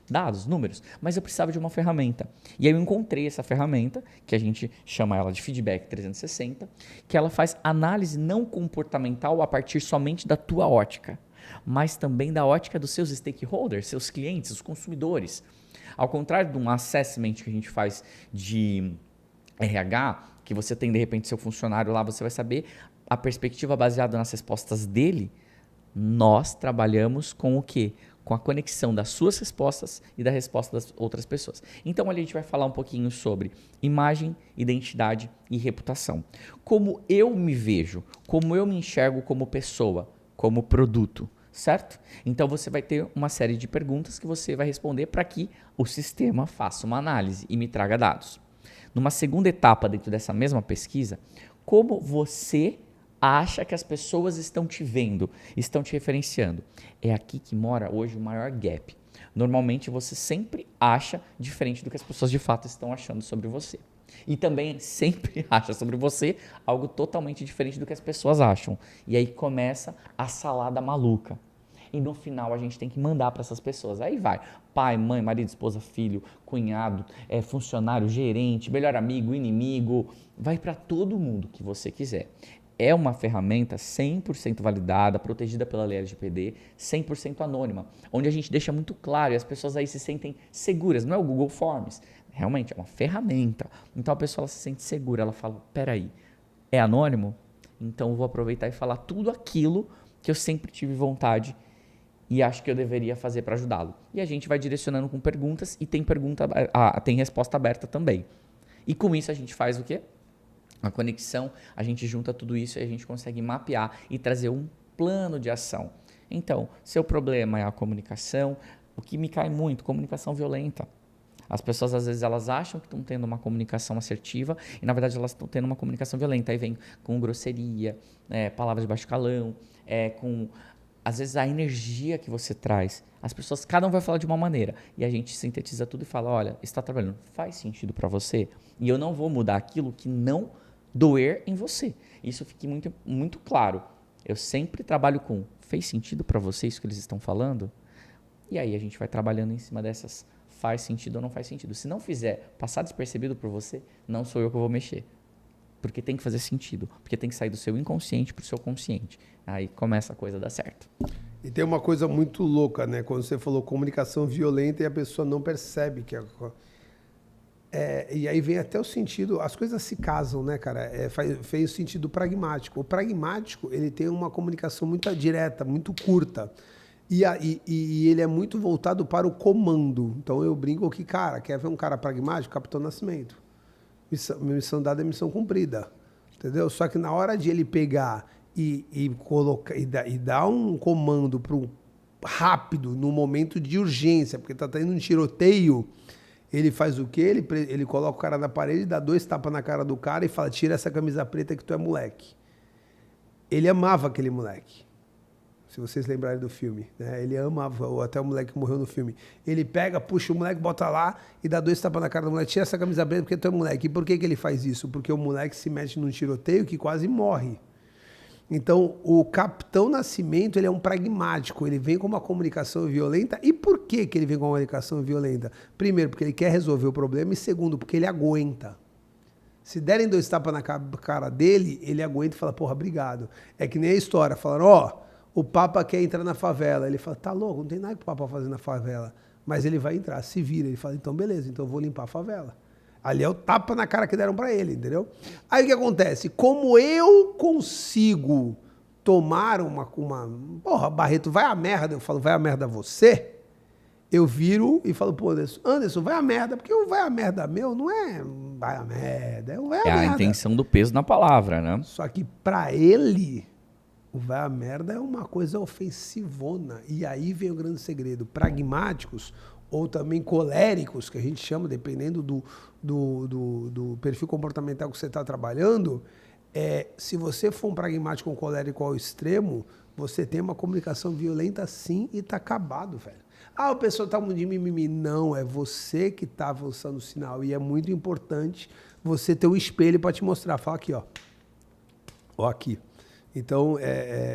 Dados, números, mas eu precisava de uma ferramenta. E aí eu encontrei essa ferramenta, que a gente chama ela de Feedback 360, que ela faz análise não comportamental a partir somente da tua ótica, mas também da ótica dos seus stakeholders, seus clientes, os consumidores. Ao contrário de um assessment que a gente faz de RH, que você tem de repente seu funcionário lá, você vai saber a perspectiva baseada nas respostas dele, nós trabalhamos com o quê? Com a conexão das suas respostas e da resposta das outras pessoas. Então, ali a gente vai falar um pouquinho sobre imagem, identidade e reputação. Como eu me vejo, como eu me enxergo como pessoa, como produto, certo? Então, você vai ter uma série de perguntas que você vai responder para que o sistema faça uma análise e me traga dados. Numa segunda etapa dentro dessa mesma pesquisa, como você acha que as pessoas estão te vendo, estão te referenciando. É aqui que mora hoje o maior gap. Normalmente você sempre acha diferente do que as pessoas de fato estão achando sobre você. E também sempre acha sobre você algo totalmente diferente do que as pessoas acham. E aí começa a salada maluca. E no final a gente tem que mandar para essas pessoas. Aí vai pai, mãe, marido, esposa, filho, cunhado, funcionário, gerente, melhor amigo, inimigo. Vai para todo mundo que você quiser. É uma ferramenta 100% validada, protegida pela lei LGPD, 100% anônima, onde a gente deixa muito claro e as pessoas aí se sentem seguras. Não é o Google Forms, realmente é uma ferramenta. Então a pessoa ela se sente segura, ela fala, peraí, é anônimo? Então eu vou aproveitar e falar tudo aquilo que eu sempre tive vontade e acho que eu deveria fazer para ajudá-lo. E a gente vai direcionando com perguntas e tem resposta aberta também. E com isso a gente faz o quê? A conexão, a gente junta tudo isso e a gente consegue mapear e trazer um plano de ação. Então, seu problema é a comunicação, o que me cai muito, comunicação violenta. As pessoas, às vezes, elas acham que estão tendo uma comunicação assertiva e, na verdade, elas estão tendo uma comunicação violenta. Aí vem com grosseria, palavras de baixo calão, com, às vezes, a energia que você traz. As pessoas, cada um vai falar de uma maneira. E a gente sintetiza tudo e fala, olha, está trabalhando, faz sentido para você? E eu não vou mudar aquilo que não doer em você. Isso fique muito, muito claro. Eu sempre trabalho com, fez sentido para você isso que eles estão falando? E aí a gente vai trabalhando em cima dessas, faz sentido ou não faz sentido. Se não fizer, passar despercebido por você, não sou eu que vou mexer. Porque tem que fazer sentido. Porque tem que sair do seu inconsciente para o seu consciente. Aí começa a coisa a dar certo. E tem uma coisa muito louca, né? Quando você falou comunicação violenta e a pessoa não percebe que e aí vem até o sentido, as coisas se casam, né, cara? Fez o sentido pragmático. O pragmático, ele tem uma comunicação muito direta, muito curta. E ele é muito voltado para o comando. Então eu brinco que, cara, quer ver um cara pragmático? Capitão Nascimento. Missão dada é missão cumprida. Entendeu? Só que na hora de ele pegar colocar, e dar um comando rápido, no momento de urgência, porque tá tendo um tiroteio, ele faz o quê? Ele coloca o cara na parede, dá 2 tapas na cara do cara e fala, tira essa camisa preta que tu é moleque. Ele amava aquele moleque. Se vocês lembrarem do filme, né? Ele amava, ou até o moleque que morreu no filme. Ele pega, puxa o moleque, bota lá e dá 2 tapas na cara do moleque. Tira essa camisa preta porque tu é moleque. E por que ele faz isso? Porque o moleque se mete num tiroteio que quase morre. Então, o Capitão Nascimento, ele é um pragmático, ele vem com uma comunicação violenta. E por que ele vem com uma comunicação violenta? Primeiro, porque ele quer resolver o problema, e segundo, porque ele aguenta. Se derem 2 tapas na cara dele, ele aguenta e fala, porra, obrigado. É que nem a história, falaram, o Papa quer entrar na favela. Ele fala, tá louco, não tem nada que o Papa fazer na favela. Mas ele vai entrar, se vira. Ele fala, então beleza, então eu vou limpar a favela. Ali é o tapa na cara que deram pra ele, entendeu? Aí o que acontece? Como eu consigo tomar porra, Barreto, vai a merda. Eu falo, vai a merda você? Eu viro e falo, pô, Anderson, vai a merda. Porque o vai a merda meu não é vai a merda, é o vai a merda. É a intenção do peso na palavra, né? Só que pra ele, o vai a merda é uma coisa ofensivona. E aí vem o grande segredo. Pragmáticos ou também coléricos, que a gente chama, dependendo do perfil comportamental que você está trabalhando, se você for um pragmático ou um colérico ao extremo, você tem uma comunicação violenta sim e está acabado, velho. O pessoal está muito de mimimi. Não, é você que está avançando o sinal. E é muito importante você ter um espelho para te mostrar. Fala aqui, ó. Ó aqui. Então,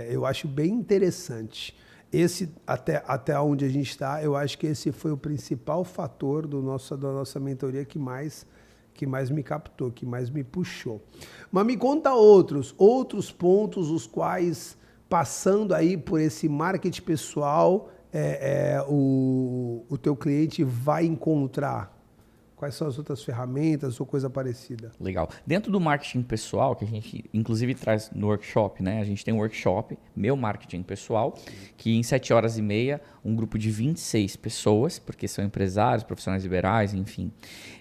eu acho bem interessante. Esse, até onde a gente está, eu acho que esse foi o principal fator da nossa mentoria que mais me captou, que mais me puxou. Mas me conta outros pontos, os quais, passando aí por esse marketing pessoal, o teu cliente vai encontrar. Quais são as outras ferramentas ou coisa parecida? Legal. Dentro do marketing pessoal, que a gente inclusive traz no workshop, né? A gente tem um workshop, Meu Marketing Pessoal, que em 7 horas e meia, um grupo de 26 pessoas, porque são empresários, profissionais liberais, enfim,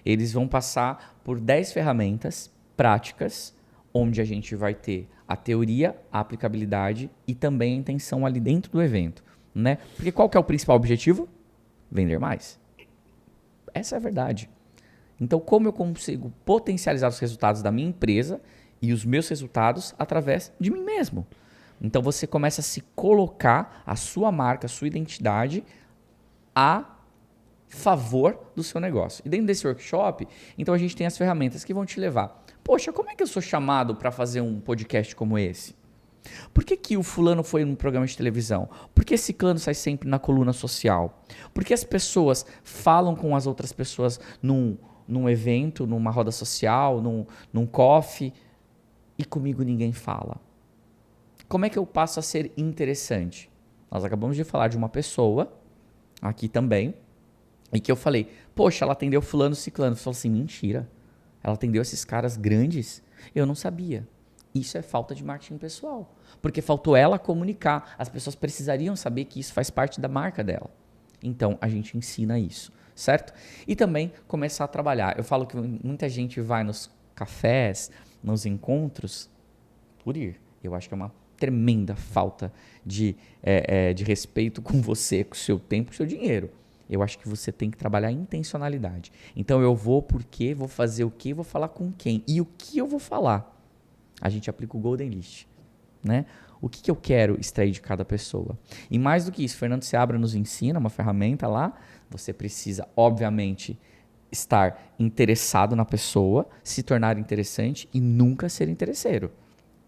eles vão passar por 10 ferramentas práticas, onde a gente vai ter a teoria, a aplicabilidade e também a intenção ali dentro do evento, né? Porque qual que é o principal objetivo? Vender mais. Essa é a verdade. Então, como eu consigo potencializar os resultados da minha empresa e os meus resultados através de mim mesmo? Então, você começa a se colocar a sua marca, a sua identidade a favor do seu negócio. E dentro desse workshop, então a gente tem as ferramentas que vão te levar. Poxa, como é que eu sou chamado para fazer um podcast como esse? Por que o fulano foi num programa de televisão? Por que ciclano sai sempre na coluna social? Por que as pessoas falam com as outras pessoas num evento, numa roda social, num coffee, e comigo ninguém fala? Como é que eu passo a ser interessante? Nós acabamos de falar de uma pessoa, aqui também, e que eu falei, poxa, ela atendeu fulano, ciclano. Você falou assim, mentira. Ela atendeu esses caras grandes? Eu não sabia. Isso é falta de marketing pessoal. Porque faltou ela comunicar. As pessoas precisariam saber que isso faz parte da marca dela. Então, a gente ensina isso, certo? E também começar a trabalhar. Eu falo que muita gente vai nos cafés, nos encontros, por ir. Eu acho que é uma tremenda falta de respeito com você, com o seu tempo, com o seu dinheiro. Eu acho que você tem que trabalhar a intencionalidade. Então, eu vou por quê, vou fazer o quê, vou falar com quem. E o que eu vou falar? A gente aplica o Golden List, né? O que eu quero extrair de cada pessoa? E mais do que isso, Fernando Seabra nos ensina uma ferramenta lá. Você precisa, obviamente, estar interessado na pessoa, se tornar interessante e nunca ser interesseiro.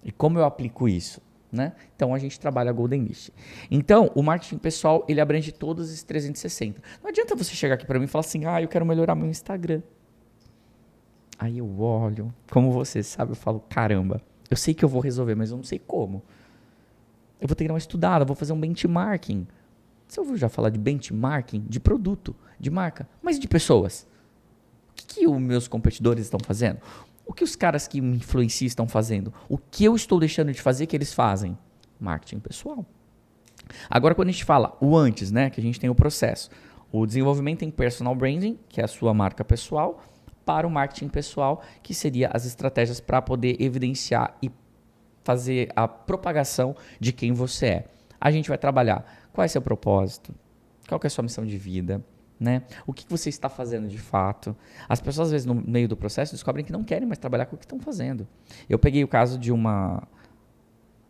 E como eu aplico isso? Né? Então, a gente trabalha a Golden List. Então, o marketing pessoal, ele abrange todos esses 360. Não adianta você chegar aqui para mim e falar assim, eu quero melhorar meu Instagram. Aí eu olho, como você sabe, eu falo, caramba, eu sei que eu vou resolver, mas eu não sei como. Eu vou ter que dar uma estudada, vou fazer um benchmarking. Você ouviu já falar de benchmarking? De produto, de marca, mas de pessoas. O que os meus competidores estão fazendo? O que os caras que me influenciam estão fazendo? O que eu estou deixando de fazer que eles fazem? Marketing pessoal. Agora, quando a gente fala o antes, né, que a gente tem o processo. O desenvolvimento em personal branding, que é a sua marca pessoal, para o marketing pessoal, que seria as estratégias para poder evidenciar e fazer a propagação de quem você é. A gente vai trabalhar qual é seu propósito, qual que é a sua missão de vida, né? O que você está fazendo de fato. As pessoas, às vezes, no meio do processo, descobrem que não querem mais trabalhar com o que estão fazendo. Eu peguei o caso de uma...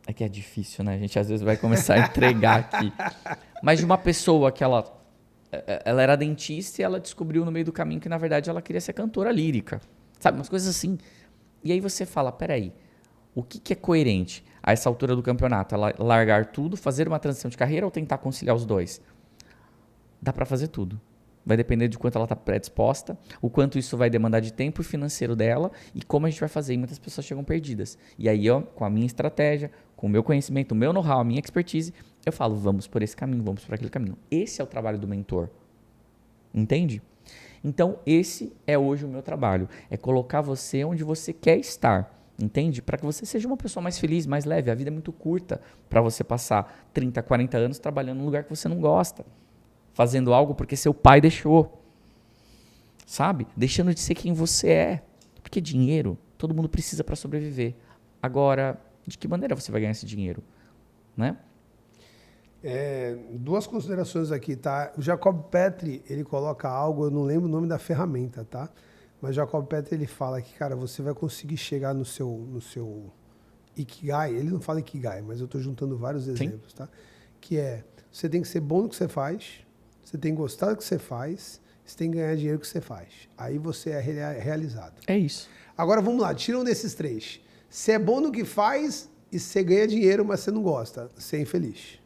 É que é difícil, né? A gente, às vezes, vai começar a entregar aqui. Mas de uma pessoa que ela era dentista e ela descobriu no meio do caminho que, na verdade, ela queria ser cantora lírica. Sabe? Umas coisas assim. E aí você fala, peraí, o que é coerente a essa altura do campeonato? Ela largar tudo, fazer uma transição de carreira ou tentar conciliar os dois? Dá para fazer tudo. Vai depender de quanto ela está predisposta, o quanto isso vai demandar de tempo financeiro dela e como a gente vai fazer. E muitas pessoas chegam perdidas. E aí, com a minha estratégia, com o meu conhecimento, o meu know-how, a minha expertise, eu falo, vamos por esse caminho, vamos por aquele caminho. Esse é o trabalho do mentor. Entende? Então, esse é hoje o meu trabalho. É colocar você onde você quer estar. Entende? Para que você seja uma pessoa mais feliz, mais leve. A vida é muito curta para você passar 30, 40 anos trabalhando num lugar que você não gosta. Fazendo algo porque seu pai deixou. Sabe? Deixando de ser quem você é. Porque dinheiro, todo mundo precisa para sobreviver. Agora, de que maneira você vai ganhar esse dinheiro? Né? Duas considerações aqui, tá? O Jacob Petri, ele coloca algo, eu não lembro o nome da ferramenta, tá? Mas o Jacob Petri, ele fala que, cara, você vai conseguir chegar no seu Ikigai. Ele não fala Ikigai, mas eu estou juntando vários exemplos, tá? Que é, você tem que ser bom no que você faz, você tem que gostar do que você faz, você tem que ganhar dinheiro do que você faz. Aí você é realizado. É isso. Agora, vamos lá, tira um desses três. Você é bom no que faz e você ganha dinheiro, mas você não gosta. Você é infeliz.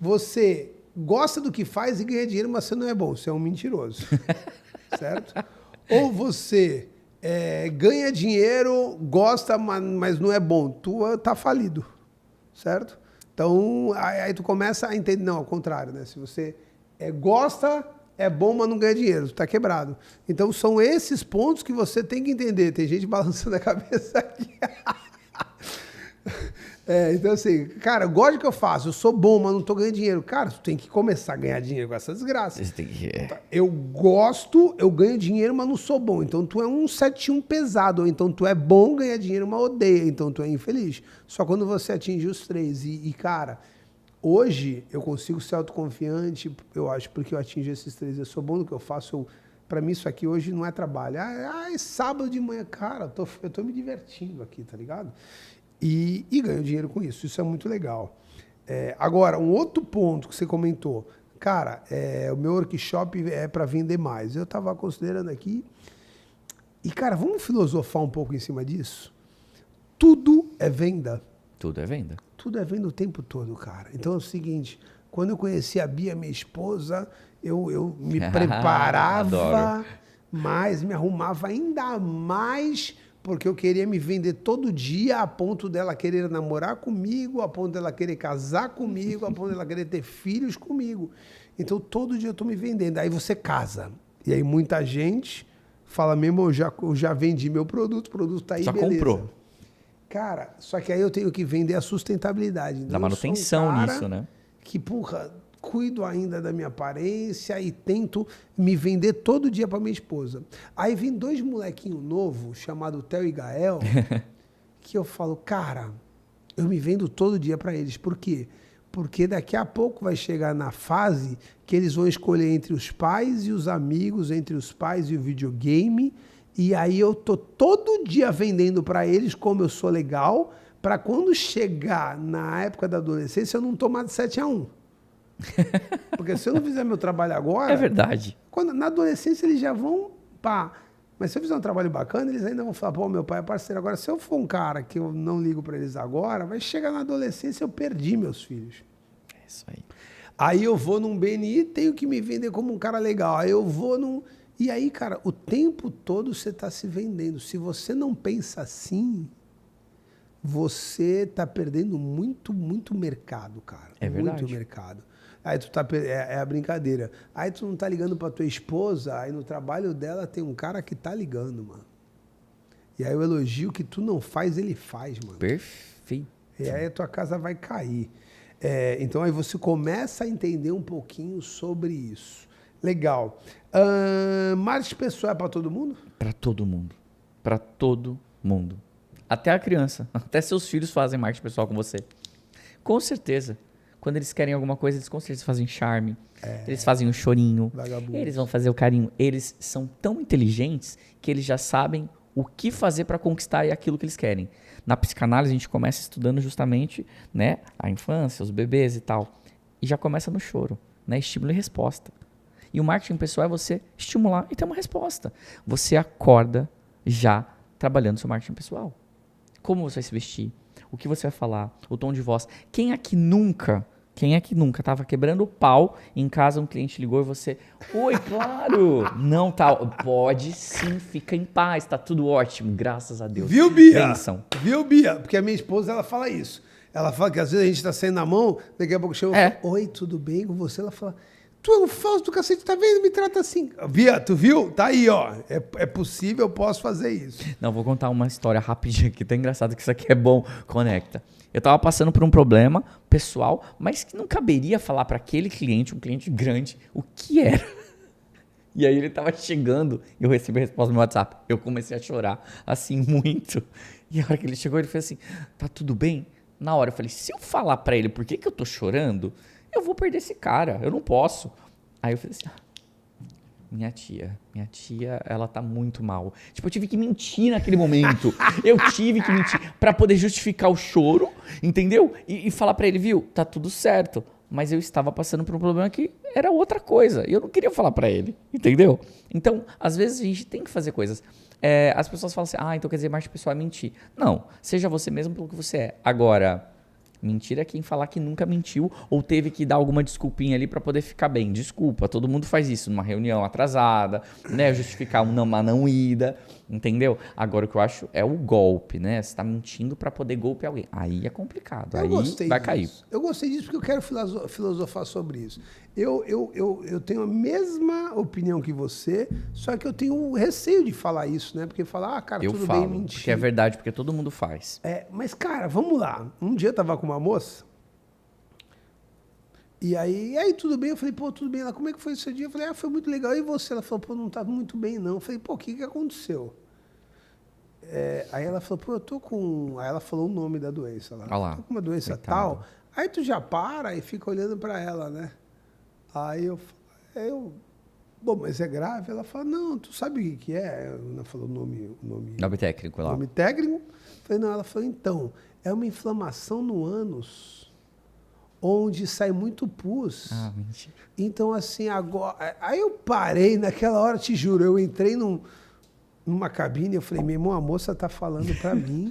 Você gosta do que faz e ganha dinheiro, mas você não é bom. Você é um mentiroso. Certo? Ou você ganha dinheiro, gosta, mas não é bom. Tu tá falido. Certo? Então, aí tu começa a entender. Não, ao contrário, né? Se você gosta, é bom, mas não ganha dinheiro. Tu tá quebrado. Então, são esses pontos que você tem que entender. Tem gente balançando a cabeça aqui. Então assim, cara, eu gosto do que eu faço, eu sou bom, mas não tô ganhando dinheiro. Cara, tu tem que começar a ganhar dinheiro com essa desgraça. Você tem que... Eu gosto, eu ganho dinheiro, mas não sou bom. Então tu é um 71 pesado. Ou então tu é bom, ganha dinheiro, mas odeia. Então tu é infeliz. Só quando você atinge os três. Cara, hoje eu consigo ser autoconfiante, eu acho, porque eu atingi esses três. Eu sou bom no que eu faço. Pra mim isso aqui hoje não é trabalho. É sábado de manhã, cara, eu tô me divertindo aqui, tá ligado? E ganho dinheiro com isso. Isso é muito legal. Agora, um outro ponto que você comentou. Cara, o meu workshop é para vender mais. Eu estava considerando aqui. E, cara, vamos filosofar um pouco em cima disso? Tudo é venda. Tudo é venda. Tudo é venda o tempo todo, cara. Então é o seguinte, quando eu conheci a Bia, minha esposa, eu me preparava mais, me arrumava ainda mais... Porque eu queria me vender todo dia a ponto dela querer namorar comigo, a ponto dela querer casar comigo, a ponto dela querer ter filhos comigo. Então, todo dia eu estou me vendendo. Aí você casa. E aí muita gente fala mesmo, eu já vendi meu produto, o produto está aí, já beleza. Comprou. Cara, só que aí eu tenho que vender a sustentabilidade. Então, da manutenção nisso, né? Que, porra, cuido ainda da minha aparência e tento me vender todo dia para minha esposa. Aí vem dois molequinhos novos, chamados Theo e Gael, que eu falo, cara, eu me vendo todo dia para eles. Por quê? Porque daqui a pouco vai chegar na fase que eles vão escolher entre os pais e os amigos, entre os pais e o videogame. E aí eu tô todo dia vendendo para eles como eu sou legal, para quando chegar na época da adolescência eu não tomar de 7-1. Porque se eu não fizer meu trabalho agora... É verdade. Na adolescência eles já vão... Pá. Mas se eu fizer um trabalho bacana, eles ainda vão falar, pô, meu pai é parceiro. Agora, se eu for um cara que eu não ligo para eles agora, vai chegar na adolescência, eu perdi meus filhos. É isso aí. Aí eu vou num BNI, tenho que me vender como um cara legal. Aí eu vou num... E aí, cara, o tempo todo você está se vendendo. Se você não pensa assim, você está perdendo muito, muito mercado, cara. É verdade. Muito mercado. Aí tu tá... É a brincadeira. Aí tu não tá ligando pra tua esposa, aí no trabalho dela tem um cara que tá ligando, mano. E aí o elogio que tu não faz, ele faz, mano. Perfeito. E aí a tua casa vai cair. Então aí você começa a entender um pouquinho sobre isso. Legal. Marketing pessoal é para todo mundo? Para todo mundo. Para todo mundo. Até a criança. Até seus filhos fazem marketing pessoal com você. Com certeza. Quando eles querem alguma coisa, eles com certeza fazem charme. Eles fazem o chorinho. Vagabundo. Eles vão fazer o carinho. Eles são tão inteligentes que eles já sabem o que fazer para conquistar aquilo que eles querem. Na psicanálise, a gente começa estudando justamente, né, a infância, os bebês e tal. E já começa no choro, né? Estímulo e resposta. E o marketing pessoal é você estimular e ter uma resposta. Você acorda já trabalhando seu marketing pessoal. Como você vai se vestir? O que você vai falar? O tom de voz? Quem é que nunca estava quebrando o pau em casa, um cliente ligou e você... Oi, claro! Não, tá... Pode sim, fica em paz, tá tudo ótimo, graças a Deus. Viu, Bia? Pensam. Viu, Bia? Porque a minha esposa, ela fala isso. Ela fala que às vezes a gente tá saindo na mão, daqui a pouco chega e fala, oi, tudo bem com você? Ela fala... Tu é um falso do cacete, tá vendo? Me trata assim. Bia, tu viu? Tá aí, ó. É possível, eu posso fazer isso. Não, vou contar uma história rapidinha aqui. Tá engraçado que isso aqui é bom. Conecta. Eu tava passando por um problema pessoal, mas que não caberia falar para aquele cliente, um cliente grande, o que era. E aí ele tava chegando e eu recebi a resposta no meu WhatsApp. Eu comecei a chorar, assim, muito. E a hora que ele chegou, ele fez assim, tá tudo bem? Na hora eu falei, se eu falar para ele por que eu tô chorando... Eu vou perder esse cara, eu não posso. Aí eu falei assim, minha tia, ela tá muito mal. Tipo, eu tive que mentir naquele momento. Eu tive que mentir pra poder justificar o choro, entendeu? E falar pra ele, viu, tá tudo certo. Mas eu estava passando por um problema que era outra coisa. E eu não queria falar pra ele, entendeu? Então, às vezes a gente tem que fazer coisas. As pessoas falam assim, então quer dizer, marketing pessoal é mentir. Não, seja você mesmo pelo que você é. Agora... Mentira é quem falar que nunca mentiu ou teve que dar alguma desculpinha ali para poder ficar bem. Desculpa, todo mundo faz isso numa reunião atrasada, né? Justificar uma não ida, entendeu? Agora o que eu acho é o golpe, né? Você tá mentindo para poder golpear alguém. Aí é complicado, aí vai cair. Eu gostei disso porque eu quero filosofar sobre isso. Eu tenho a mesma opinião que você, só que eu tenho receio de falar isso, né? Porque falar, cara, tudo bem mentir. Porque é verdade, porque todo mundo faz. Mas, cara, vamos lá. Um dia eu tava com uma moça, e aí tudo bem? Eu falei, pô, tudo bem. Ela, como é que foi esse dia? Eu falei, foi muito legal. E você? Ela falou, pô, não tá muito bem, não. Eu falei, pô, o que aconteceu? Aí ela falou, pô, eu tô com... Aí ela falou o nome da doença lá. Tô com uma doença tal. Aí tu já para e fica olhando pra ela, né? Aí eu, bom, mas é grave? Ela fala, não, tu sabe o que é? Ela falou o nome técnico lá. Nome técnico. Eu falei, não, ela falou, então, é uma inflamação no ânus, onde sai muito pus. Mentira. Então, assim, agora... Aí eu parei naquela hora, te juro, eu entrei numa cabine e eu falei, meu irmão, a moça tá falando pra mim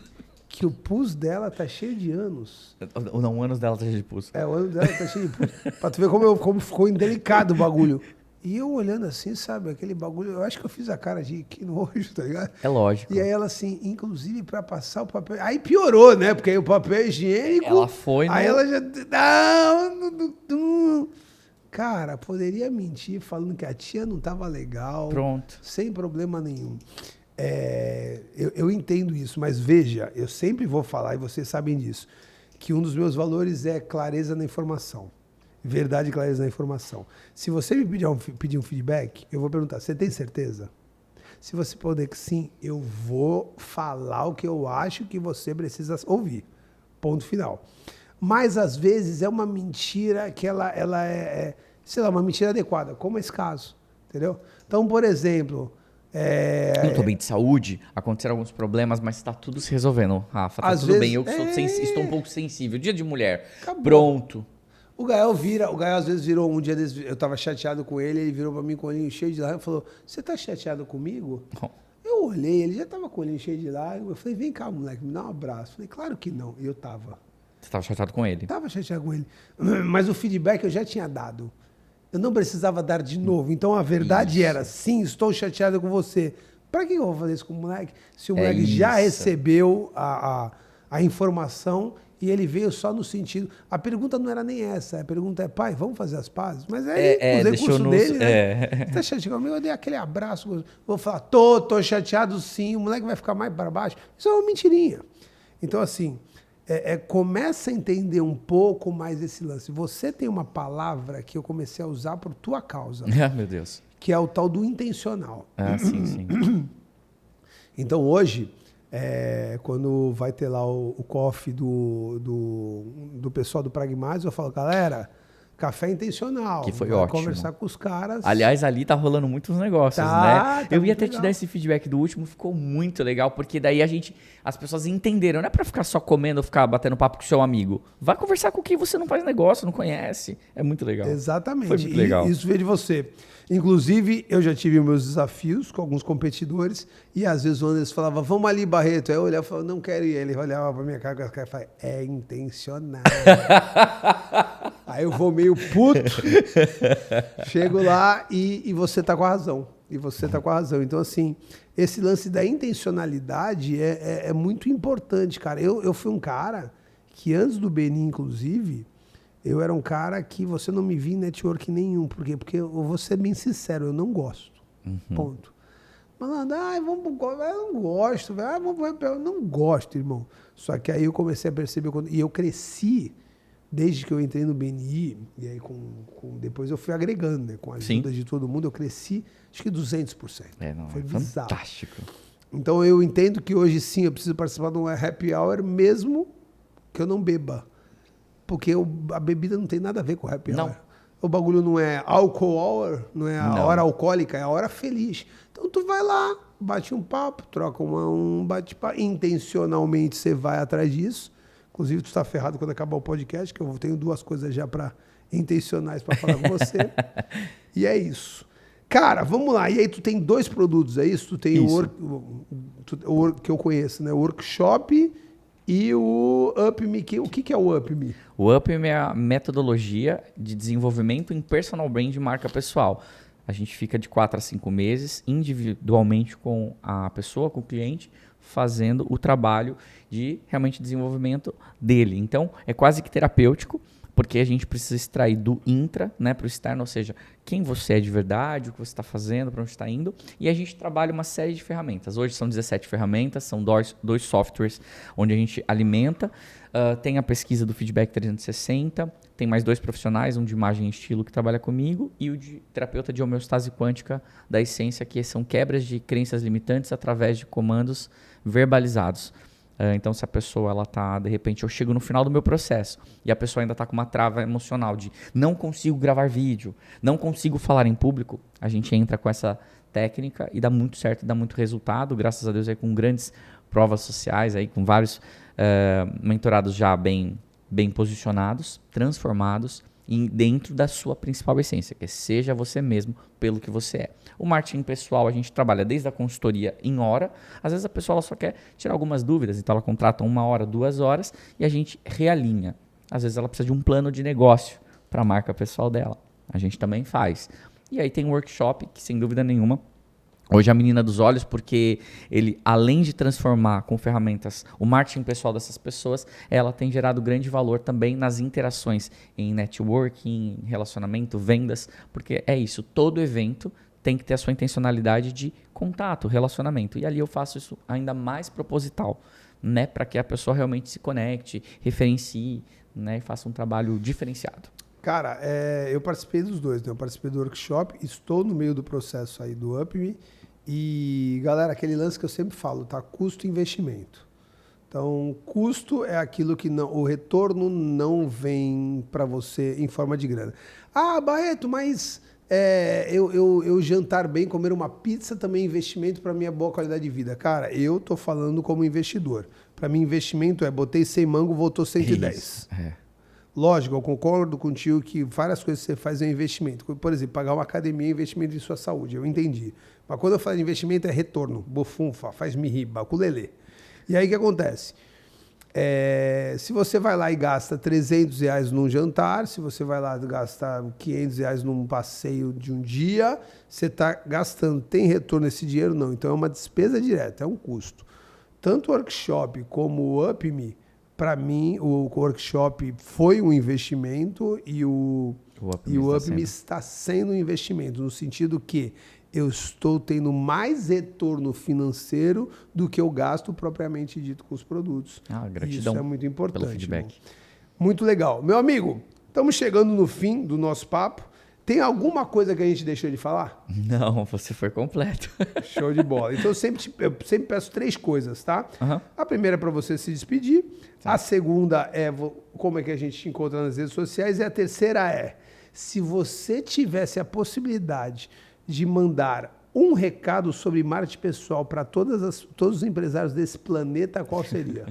que o pus dela tá cheio de ânus. Não, o ânus dela tá cheio de pus. O ânus dela tá cheio de pus. Pra tu ver como ficou indelicado o bagulho. E eu olhando assim, sabe, aquele bagulho, eu acho que eu fiz a cara de que nojo, tá ligado? É lógico. E aí ela assim, inclusive pra passar o papel... Aí piorou, né? Porque aí o papel higiênico... Ela foi Aí ela já... Não. Cara, poderia mentir falando que a tia não tava legal. Pronto. Sem problema nenhum. Eu entendo isso, mas veja, eu sempre vou falar, e vocês sabem disso, que um dos meus valores é clareza na informação. Verdade e clareza na informação. Se você me pedir um feedback, eu vou perguntar, você tem certeza? Se você puder que sim, eu vou falar o que eu acho que você precisa ouvir. Ponto final. mas às vezes é uma mentira que ela sei lá, uma mentira adequada, como esse caso, entendeu? Então, por exemplo... Eu não tô bem de saúde, aconteceram alguns problemas, mas está tudo se resolvendo, Rafa. Tá Às tudo vezes, bem, eu que estou um pouco sensível. Dia de mulher, Acabou. pronto. O Gael às vezes virou, um dia eu tava chateado com ele viu pra mim com o olhinho cheio de lágrimas e falou, você tá chateado comigo? Eu olhei, ele já tava com o olhinho cheio de lágrimas, eu falei, vem cá, moleque, me dá um abraço. Eu falei, claro que não, e eu tava. Você estava chateado com ele? Tava chateado com ele, mas o feedback eu já tinha dado. Eu não precisava dar de novo, então a verdade era, sim, estou chateado com você. Pra que eu vou fazer isso com o moleque? Se o moleque já recebeu a informação e ele veio só no sentido... A pergunta não era nem essa. A pergunta é, pai, vamos fazer as pazes? Mas aí, os recursos dele, né? Você tá chateado comigo? Eu dei aquele abraço. Vou falar, tô chateado sim. O moleque vai ficar mais para baixo. Isso é uma mentirinha. Então, assim, começa a entender um pouco mais esse lance. Você tem uma palavra que eu comecei a usar por tua causa. Ah, meu Deus. Que é o tal do intencional. Ah, sim, sim. Então, hoje, quando vai ter lá o coffee do pessoal do Pragmatis, eu falo, galera, café intencional. Que foi vai ótimo. Conversar com os caras. Aliás, ali tá rolando muitos negócios, Tá né? Eu ia até legal. te dar esse feedback do último, ficou muito legal, porque daí as pessoas entenderam, não é pra ficar só comendo ou ficar batendo papo com o seu amigo. Vai conversar com quem você não faz negócio, não conhece. É muito legal. Exatamente. Foi muito legal. Isso veio de você. Inclusive, eu já tive meus desafios com alguns competidores e às vezes o Anderson falava, vamos ali, Barreto. Aí eu olhava e falava, não quero ir. Ele olhava pra minha cara com as caras e falava, é intencional. Aí eu vou meio puto, chego lá e você tá com a razão. E você tá com a razão. Então, assim, esse lance da intencionalidade é muito importante, cara. Eu fui um cara que antes do Benin, inclusive, eu era um cara que você não me via em network nenhum. Por quê? Porque eu vou ser bem sincero, eu não gosto. Ponto. Malandro, vamos pro golfe. Eu não gosto, velho. Eu não gosto, irmão. Só que aí eu comecei a perceber, e eu cresci desde que eu entrei no BNI, e aí depois eu fui agregando, né? Com a ajuda de todo mundo, eu cresci, acho que 200%. Foi bizarro. Fantástico. Então eu entendo que hoje sim eu preciso participar de um happy hour, mesmo que eu não beba. Porque a bebida não tem nada a ver com o happy hour. O bagulho não é alcohol hour, não é a hora alcoólica, é a hora feliz. Então tu vai lá, bate um papo, troca um bate-papo. Intencionalmente você vai atrás disso. Inclusive, tu está ferrado quando acabar o podcast, que eu tenho 2 coisas já intencionais para falar com você. E é isso. Cara, vamos lá. E aí tu tem 2 produtos, é isso? Tu tem o que eu conheço, né? O workshop e o UpMe. O que é o UpMe? O UpMe é a metodologia de desenvolvimento em personal brand de marca pessoal. A gente fica de 4 a 5 meses individualmente com a pessoa, com o cliente, fazendo o trabalho de realmente desenvolvimento dele. Então, é quase que terapêutico, porque a gente precisa extrair do intra, né, para o externo, ou seja, quem você é de verdade, o que você está fazendo, para onde está indo, e a gente trabalha uma série de ferramentas. Hoje são 17 ferramentas, são 2 softwares onde a gente alimenta, tem a pesquisa do Feedback 360, tem mais 2 profissionais, um de imagem e estilo que trabalha comigo e o de terapeuta de homeostase quântica da Essência, que são quebras de crenças limitantes através de comandos verbalizados. Então, se a pessoa, ela tá, de repente, eu chego no final do meu processo e a pessoa ainda está com uma trava emocional de não consigo gravar vídeo, não consigo falar em público, a gente entra com essa técnica e dá muito certo, dá muito resultado, graças a Deus, aí, com grandes provas sociais, aí, com vários mentorados já bem posicionados, transformados dentro da sua principal essência, que é seja você mesmo pelo que você é. O marketing pessoal, a gente trabalha desde a consultoria em hora. Às vezes a pessoa ela só quer tirar algumas dúvidas, então ela contrata 1 hora, 2 horas e a gente realinha. Às vezes ela precisa de um plano de negócio para a marca pessoal dela. A gente também faz. E aí tem um workshop que, sem dúvida nenhuma, hoje é a menina dos olhos, porque ele, além de transformar com ferramentas o marketing pessoal dessas pessoas, ela tem gerado grande valor também nas interações em networking, relacionamento, vendas, porque é isso, todo evento tem que ter a sua intencionalidade de contato, relacionamento. E ali eu faço isso ainda mais proposital, né, para que a pessoa realmente se conecte, referencie, né, e faça um trabalho diferenciado. Cara, eu participei dos 2, né? Eu participei do workshop, estou no meio do processo aí do UpMe. E, galera, aquele lance que eu sempre falo, tá? Custo e investimento. Então, custo é aquilo que não, o retorno não vem para você em forma de grana. Ah, Barreto, mas eu jantar bem, comer uma pizza também é investimento para minha boa qualidade de vida. Cara, eu tô falando como investidor. Para mim, investimento botei 100 mango, voltou 110. Isso. É. Lógico, eu concordo contigo que várias coisas que você faz é um investimento. Por exemplo, pagar uma academia é investimento em sua saúde, eu entendi. Mas quando eu falo de investimento é retorno, bofunfa, faz-me rir, baculelê. E aí o que acontece? Se você vai lá e gasta R$300 num jantar, se você vai lá e gasta R$500 num passeio de um dia, você está gastando. Tem retorno esse dinheiro? Não. Então é uma despesa direta, é um custo. Tanto o workshop como o UpMe, para mim, o workshop foi um investimento e o UpMe está sendo um investimento, no sentido que eu estou tendo mais retorno financeiro do que eu gasto propriamente dito com os produtos. Gratidão. Isso é muito importante. Pelo feedback. Irmão. Muito legal. Meu amigo, estamos chegando no fim do nosso papo. Tem alguma coisa que a gente deixou de falar? Não, você foi completo. Show de bola. Então eu sempre peço 3 coisas, tá? Uhum. A primeira é para você se despedir. Sim. A segunda é como é que a gente te encontra nas redes sociais. E a terceira é, se você tivesse a possibilidade de mandar um recado sobre marketing pessoal para todos os empresários desse planeta, qual seria?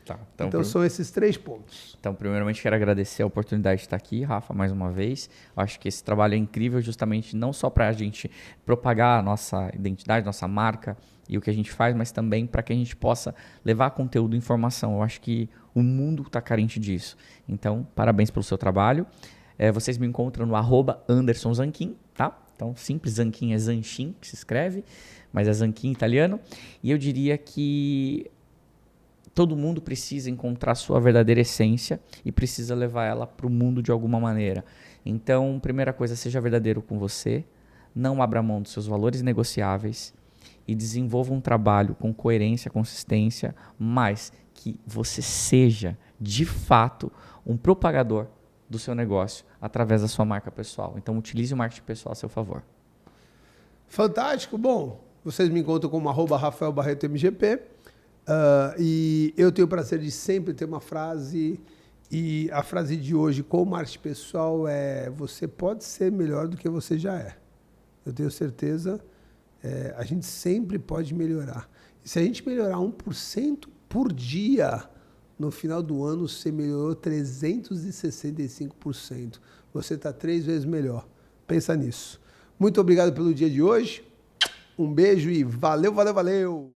Tá, então são esses 3 pontos. Então, primeiramente, quero agradecer a oportunidade de estar aqui, Rafa, mais uma vez. Eu acho que esse trabalho é incrível justamente não só para a gente propagar a nossa identidade, nossa marca e o que a gente faz, mas também para que a gente possa levar conteúdo e informação. Eu acho que o mundo está carente disso. Então, parabéns pelo seu trabalho. Vocês me encontram no @AndersonZanquin, tá? Então, simples, Zanquin é Zanchin, que se escreve, mas é Zanquin italiano. E eu diria que todo mundo precisa encontrar a sua verdadeira essência e precisa levar ela para o mundo de alguma maneira. Então, primeira coisa, seja verdadeiro com você, não abra mão dos seus valores negociáveis e desenvolva um trabalho com coerência, consistência, mas que você seja, de fato, um propagador do seu negócio através da sua marca pessoal. Então, utilize o marketing pessoal a seu favor. Fantástico. Bom, vocês me encontram como @RafaelBarretoMGP. E eu tenho o prazer de sempre ter uma frase. E a frase de hoje com o marketing pessoal é: você pode ser melhor do que você já é. Eu tenho certeza. A gente sempre pode melhorar. E se a gente melhorar 1% por dia, no final do ano, você melhorou 365%. Você está 3 vezes melhor. Pensa nisso. Muito obrigado pelo dia de hoje. Um beijo e valeu, valeu, valeu!